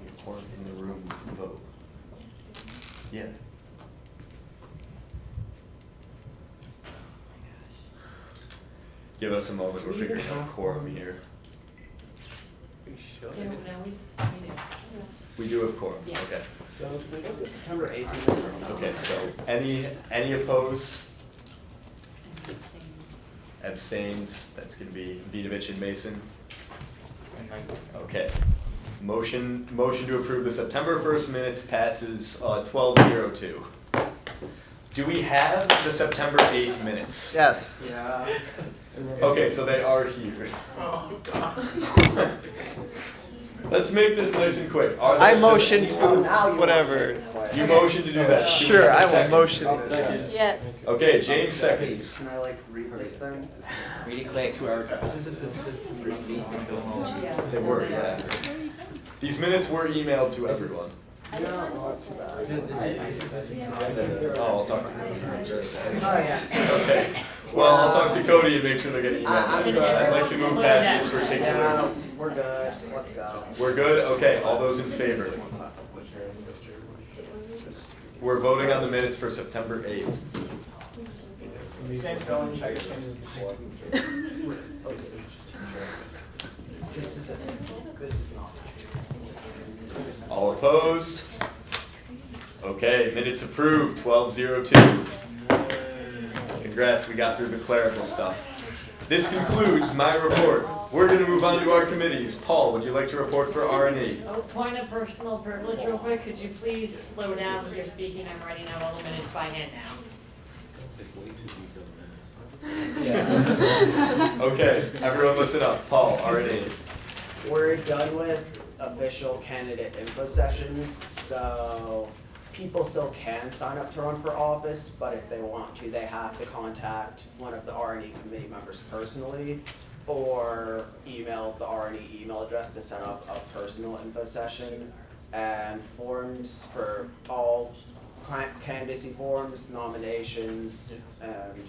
we have quorum in the room, we can vote. Yeah. Give us a moment, we're figuring out quorum here. We do have quorum, Yeah. okay. So we got the September 8th minutes. Okay, so any opposed? Abstains, that's gonna be Vidovich and Mason. Okay. Motion to approve the September 1st minutes passes 12-02. Do we have the September 8th minutes? Yes. Yeah. Okay, so they are here. Oh, God. Let's make this nice and quick. Are I there- motion to whatever. You motion to do that. Do we Sure, have a I will second? motion this. Yes. Okay, James seconds. Can I like read this thing? Read it quick. They were, yeah. These minutes were emailed to everyone. Yeah, well, not too bad. Oh, I'll talk to Oh, yes. Okay. Well, I'll talk to Cody and make sure they get emailed. I'm good. I'd like to move past this particular. Yeah, we're good. Let's go. We're good? Okay, all those in favor? We're voting on the minutes for September 8th. Same spelling, check your changes before. This is not right. All opposed? Okay, minutes approved, 12-02. Congrats, we got through the clerical stuff. This concludes my report. We're gonna move on to our committees. Paul, would you like to report for R&E? Oh, point of personal privilege real quick, could you please slow down when you're speaking? I'm writing out all the minutes by hand now. Okay, everyone listen up. Paul, R&E. We're done with official candidate info sessions, so people still can sign up to run for office, but if they want to, they have to contact one of the R&E committee members personally or email the R&E email address to set up a personal info session. And forms for all candidacy forms, nominations, and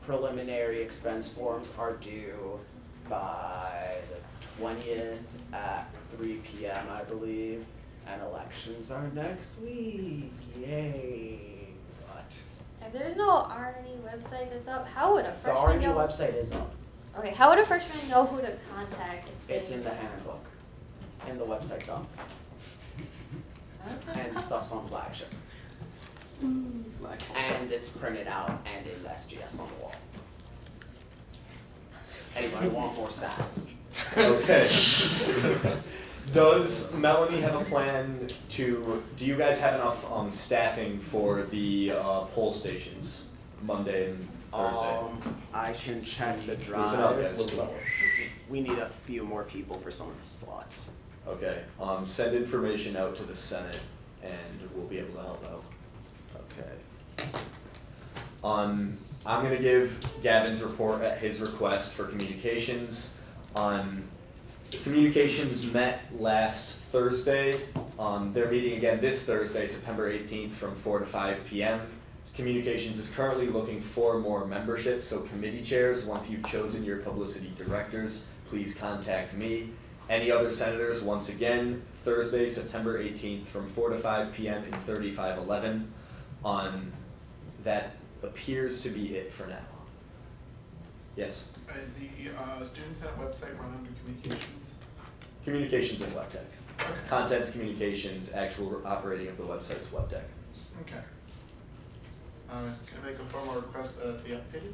preliminary expense forms are due by the 20th at 3 p.m. I believe, and elections are next week. Yay! What? If there's no R&E website that's up, how would a The freshman R&E know? website is up. Okay, how would a freshman know who to contact if they? It's in the handbook, and the website's up, Okay. and stuff's on Flagship, and it's printed out and in SGS on the wall. Anybody want more sass? Okay. Does Melanie have a plan to, do you guys have enough staffing for the poll stations, Monday and Thursday? I can check the Listen up, drive. guys. We need a few more people for some of the slots. Okay, send information out to the Senate be able to help out. Okay. I'm gonna give Gavin's report at his request for communications. Communications met last Thursday. They're meeting again this Thursday, September 18th from 4 to 5 p.m. Communications is currently looking for more membership, so committee chairs, once you've chosen your publicity directors, please contact me. Any other senators, once again, Thursday, September 18th from 4 to 5 p.m. in 3511. That appears to be it for now. Yes? Is the Student Senate website run under communications? Communications and web tech. Okay. Contents, communications, actual operating of the website is web tech. Okay. Can I make a formal request be updated?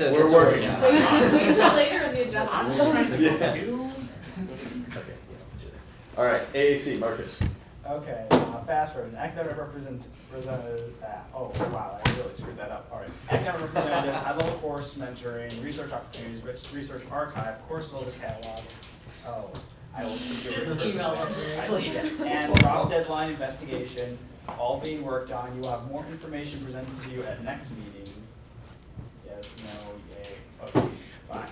We're working on it. Until later in the agenda. Yeah. Okay. All right, AAC, Marcus. Okay, fast road, academic representative, oh wow, I really screwed that up, alright. Academic representatives, high-level course mentoring, research opportunities, research archive, course syllabus catalog, oh, I will Just email them, please. And drop deadline investigation, all being worked on. You will have more information presented to you at next meeting. Yes, no, yay, okay, fine.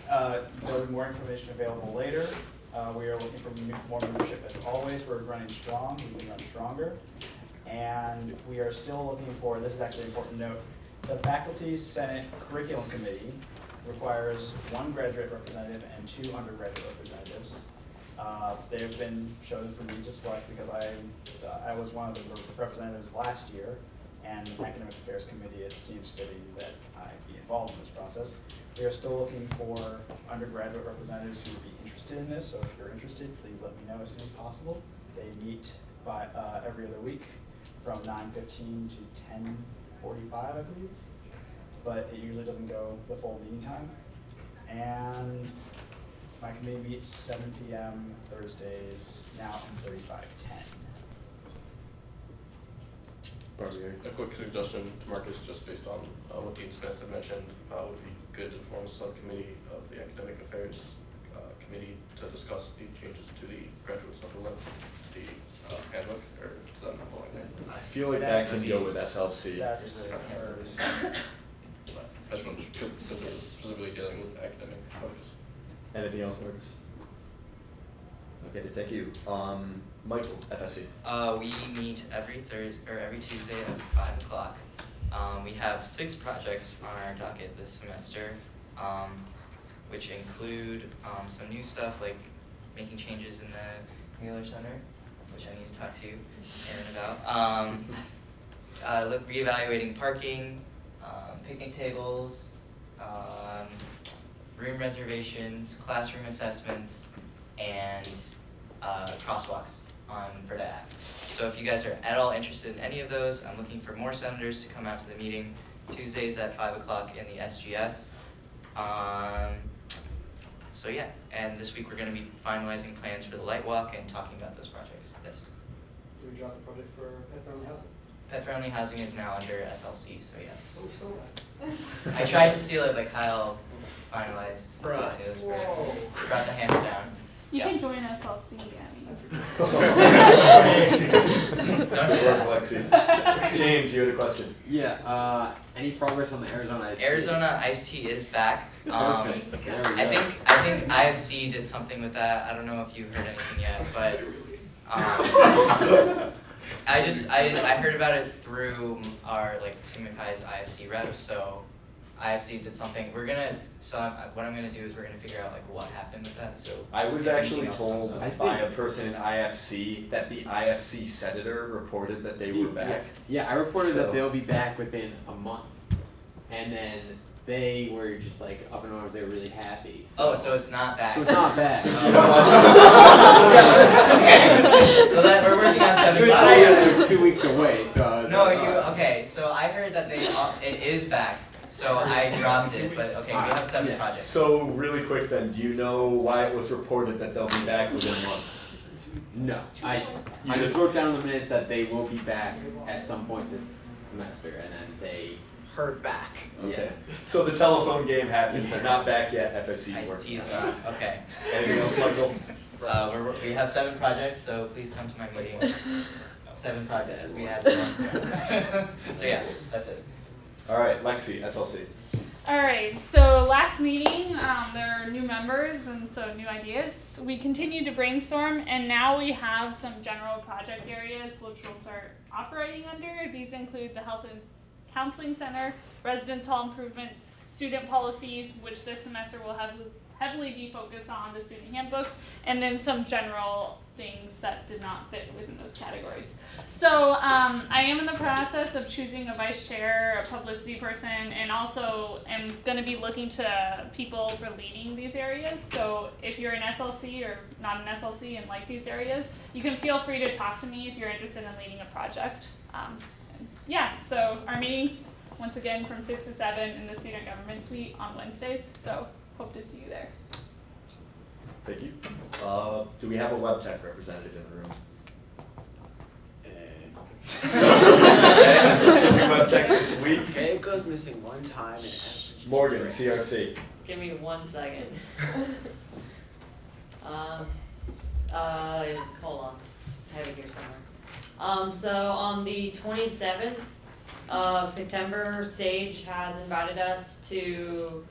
There'll be more information available later. We are looking for more membership as always. We're running strong, we can run stronger. And we are still looking for, this is actually an important note, the Faculty Senate Curriculum Committee requires 1 graduate representative and 2 undergraduate representatives. They've been chosen for me to select because I was one of the representatives last year, and the Academic Affairs Committee, it seems fitting that I be involved in this process. We are still looking for undergraduate representatives who would be interested in this, so if you're interested, please let me know as soon as possible. They meet by every other week from 9:15 to 10:45, I believe, but it usually doesn't go the full meeting time. And my committee meets 7 p.m. Thursdays, now in 3510. A quick suggestion to Marcus, just based on what Dean Smith had mentioned, would be good to form a subcommittee of the Academic Affairs Committee to discuss the changes to the graduate supplement, the handbook, or is that not going there? I feel like that can go with SLC. That's hers. I just want to, since it's specifically dealing with academic focus. Anything else, Marcus? Okay, thank you. Michael, FSC. We meet every Tuesday at 5 o'clock. We have 6 projects on our docket this semester, which include some new stuff like making changes in the Mueller Center, which I need to talk to Aaron about. Reevaluating parking, picnic tables, room reservations, classroom assessments, and crosswalks on Breda Ave. So if you guys are at all interested in any of those, I'm looking for more senators to come out to the meeting Tuesdays at 5 o'clock in the SGS. So yeah, and this week we're going to be finalizing plans for the light walk and talking about those projects. Yes. Did we drop the project for pet-friendly housing? Pet-friendly housing is now under SLC, so yes. Oh, we stole that. I tried to steal it, but Kyle finalized. Bruh. It was great. Whoa. Brought the hammer down. You can join SLC, Gabby. Don't do Lexi. James, you had a question. Yeah, any progress on the Arizona Ice Tea? Arizona Iced Tea is back. Perfect. There we I go. think IFC did something with that. I don't know if you heard anything yet, but I heard about it through our Sigma Chi's IFC rep. So IFC did something. What I'm gonna do is we're gonna figure out what happened with that. So I was if actually anything else told comes up. by a person in IFC that the IFC senator reported that they were back. Yeah, I reported So- that they'll be back within a month, and then they were just up in arms. They were really happy. So it's not back. So it's not back. Okay. So that we're working on 7 You had told us it was 2 weeks away, so I was No, like, okay. So I heard that it is back. So I dropped it, but okay, we have 7 projects. So really quick then, do you know why it was reported that they'll be back within a month? No, I just wrote down in the minutes that they will be back at some point this semester, and then they heard back. Okay. So the telephone game happened. They're not back yet. FSC's working. Iced Tea is on. Okay. Anything else, Michael? We have 7 projects, so please come to my meeting. 7 projects, we had so yeah, that's it. All right, Lexi, SLC. All right, so last meeting, there are new members and so new ideas. We continued to brainstorm and now we have some general project areas which we'll start operating under. These include the Health and Counseling Center, Residence Hall improvements, student policies, which this semester will heavily be focused on the student handbooks, and then some general things that did not fit within those categories. So I am in the process of choosing a vice chair, a publicity person, and also am going to be looking to people for leading these areas. So if you're an SLC or not an SLC and like these areas, you can feel free to talk to me if you're interested in leading a project. Yeah, so our meetings, once again, from 6 to 7 in the Student Government Suite on Wednesdays. So hope to see you there. Thank you. Do we have a web tech representative in the room? Web tech this week. Gabe goes missing one time in every Morgan, race. CRC. Give me 1 second. Hold on, I have it here somewhere. So on the 27th of September, Sage has invited us to,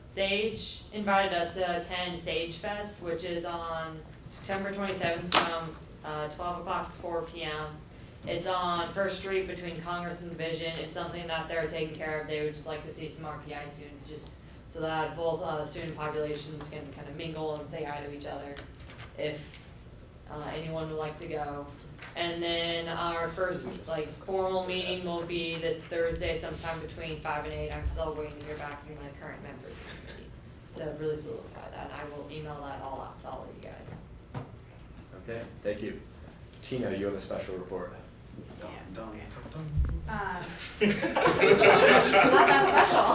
Sage invited us to attend Sage Fest, which is on September 27th from 12 o'clock to 4 p.m. It's on First Street between Congress and Division. It's something that they're taking care of. They would just like to see some RPI students just so that both student populations can kind of mingle and say hi to each other if anyone would like to go. And then our first formal meeting will be this Thursday sometime between 5 and 8. I'm still waiting to hear back from the current members to really solidify that. And I will email that all out to all of you guys. Okay, thank you. Tina, you have a special report. Not that special.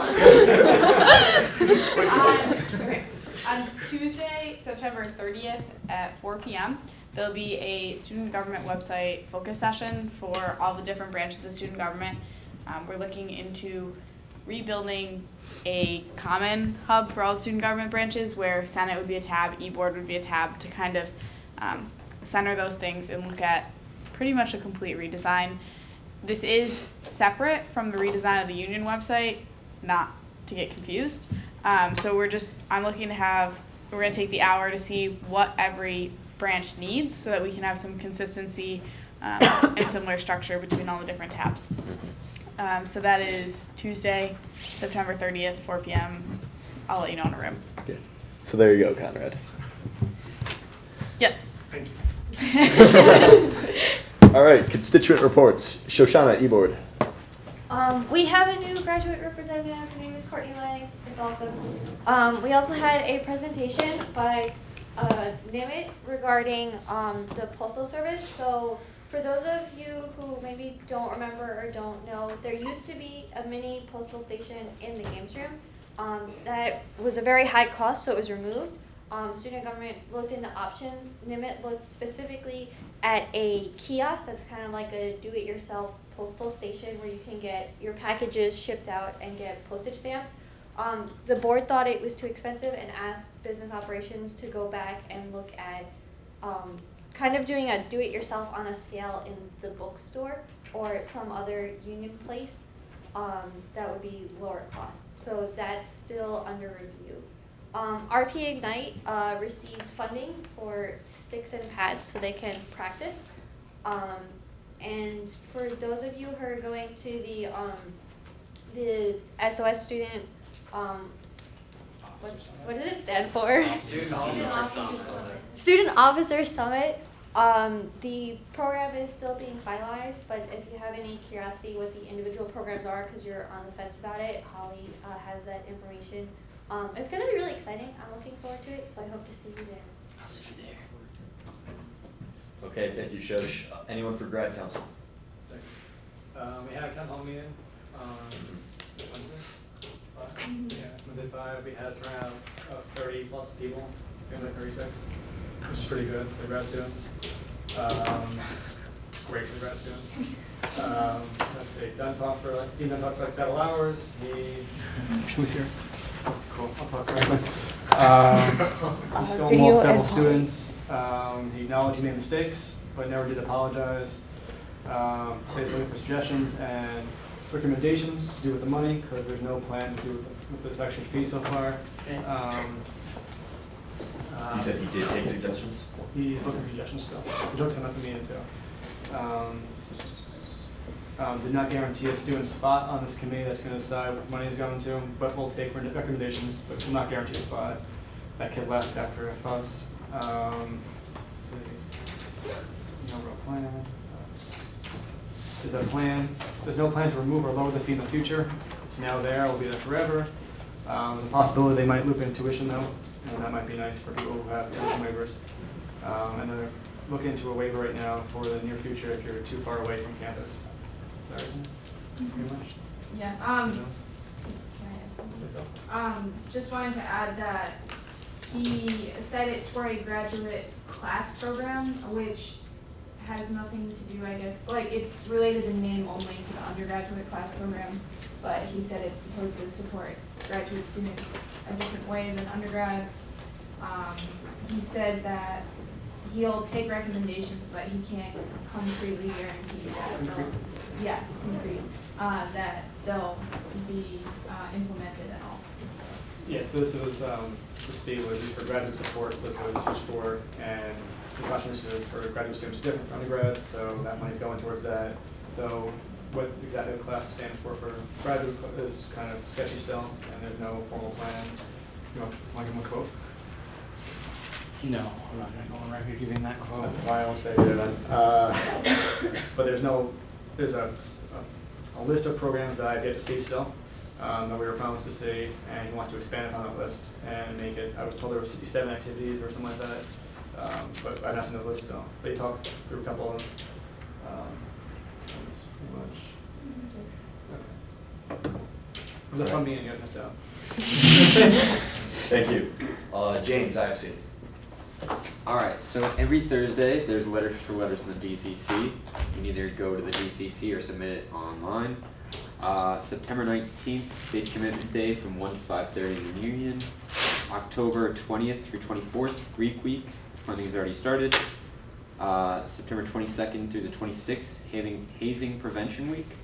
Okay. On Tuesday, September 30th at 4 p.m., there'll be a student government website focus session for all the different branches of student government. We're looking into rebuilding a common hub for all student government branches where Senate would be a tab, eBoard would be a tab to kind of center those things and look at pretty much a complete redesign. This is separate from the redesign of the union website, not to get confused. So I'm looking to we're going to take the hour to see what every branch needs so that we can have some consistency and similar structure between all the different tabs. So that is Tuesday, September 30th, 4 p.m. I'll let you know in a room. Okay. So there you go, Conrad. Yes. Thank you. All right, constituent reports. Shoshana, eBoard. We have a new graduate representative. Her name is Courtney Lang. It's awesome. We also had a presentation by Nimit regarding the Postal Service. So for those of you who maybe don't remember or don't know, there used to be a mini postal station in the games room. That was a very high cost, so it was removed. Student government looked into options. Nimit looked specifically at a kiosk that's kind of like a do-it-yourself postal station where you can get your packages shipped out and get postage stamps. The board thought it was too expensive and asked business operations to go back and look at kind of doing a do-it-yourself on a scale in the bookstore or some other union place that would be lower cost. So that's still under review. RP Ignite received funding for sticks and pads so they can practice. And for those of you who are going to the SOS student, what did it stand for? Student Officer Summit. Student Officer Summit. The program is still being finalized, but if you have any curiosity what the individual programs are, because you're on the fence about it, Holly has that information. It's going to be really exciting. I'm looking forward to it, so I hope to see you there. I'll see you there. Okay, thank you, Shosh. Anyone for grad council? We had a town hall meeting on Wednesday. Yeah, Monday 5. We had around 30 plus people, maybe 36, which is pretty good for grad students. Great for grad students. Let's see, Dean Dunn talked for like several hours. She was here. Cool, I'll talk correctly. He stonewalled several students. He acknowledged he made mistakes. but never did apologize. State's looking for suggestions and recommendations to do with the money, because there's no plan to do with this extra fee so far. You said he did take suggestions? He's looking for suggestions still. He took some at the meeting too. Did not guarantee a student spot on this committee that's gonna decide what money is going to, but we'll take recommendations, but will not guarantee a spot. That kid left after a fuss. Let's see. No real plan. Is that a plan? There's no plan to remove or lower the fee in the future. It's now there, will be there forever. There's a possibility they might loop in tuition though, and that might be nice for people who have tuition waivers. And they're looking into a waiver right now for the near future if you're too far away from campus. Sorry, pretty much. Yeah, Anything else? just wanted to add that he said it's for a graduate class program, which has nothing to do, I guess, like, it's related in name only to the undergraduate class program, but he said it's supposed to support graduate students a different way than undergrads. He said that he'll take recommendations, but he can't concretely guarantee that they'll, that they'll be implemented at all. Yeah, so this was, the state was for graduate support, was what it was used for, and the question is for graduate students is different from undergrads, so that money's going towards that. Though what exactly the class stands for graduate is kind of sketchy still, and there's no formal plan. You want to give them a quote? No, I'm not gonna go on record giving that quote. That's why I won't say it then. But there's a list of programs that I've yet to see still, that we were promised to see, and he wants to expand upon that list and make it, I was told there were 67 activities or something like that, but I've not seen those lists still. They talked through a couple of them. That's pretty much. Okay. It was a fun meeting, you guys missed out. Thank you. James, IFC. Alright, so every Thursday, there's letters for letters in the DCC. You can either go to the DCC or submit it online. September 19th, bid commitment day from 1 to 5:30 in the Union. October 20th through 24th, Greek week. Funding has already started. September 22nd through the 26th, hazing prevention week.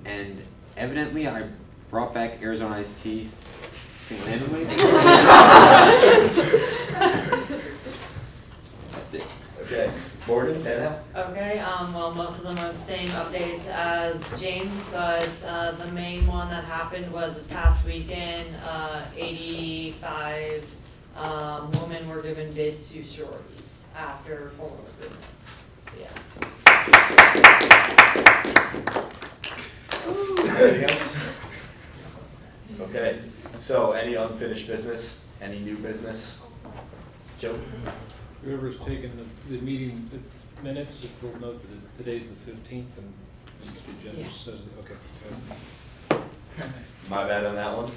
And evidently, I brought back Arizona iced teas randomly. That's it. Okay, Morgan, Dana? Okay, well, most of them are the same updates as James, but the main one that happened was this past weekend, 85 women were given bids to sororities after formal recruitment. So yeah. Anything else? Okay, so any unfinished business, any new business? Joe? Whoever's taken the meeting minutes, if we'll note that today's the 15th and Mr. Jennings says, okay. My bad on that one.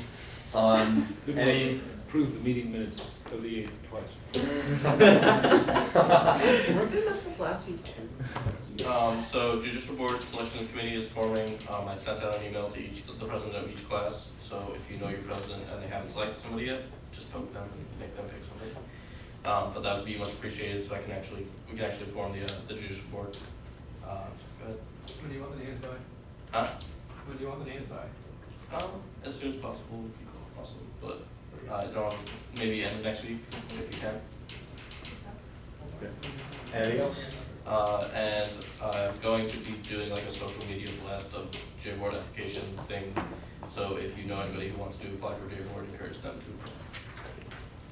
Any? Approve the meeting minutes of the 8th twice. Weren't they this last week too? So Judicial Board Selection Committee is forming. I sent out an email to the president of each class. So if you know your president and they haven't selected somebody yet, just poke them and make them pick somebody. But that would be much appreciated, so we can actually form the Judicial Board. Go ahead. When do you want the names by? Huh? When do you want the names by? As soon as possible would be possible, but maybe end of next week if you can. Okay. Anything else? And I'm going to be doing like a social media blast of JBoard application thing. So if you know anybody who wants to apply for JBoard, encourage them to.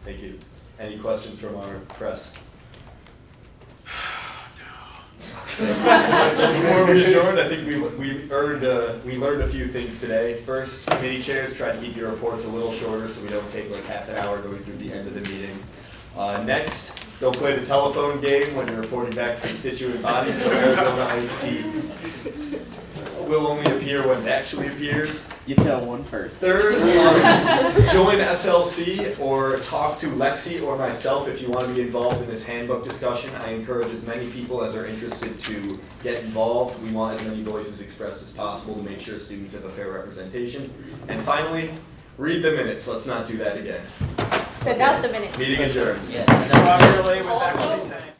Thank you. Any questions from our press? Before we adjourn, I think we learned a few things today. First, committee chairs, try to keep your reports a little shorter so we don't take like half an hour going through the end of the meeting. Next, don't play the telephone game when you're reporting back to constituent bodies, so Arizona iced tea will only appear when it actually appears. You tell one first. Third, join SLC or talk to Lexi or myself if you want to be involved in this handbook discussion. I encourage as many people as are interested to get involved. We want as many voices expressed as possible to make sure students have a fair representation. And finally, read the minutes. Let's not do that again. Send out the minutes. Meeting adjourned. Yes, send out the minutes.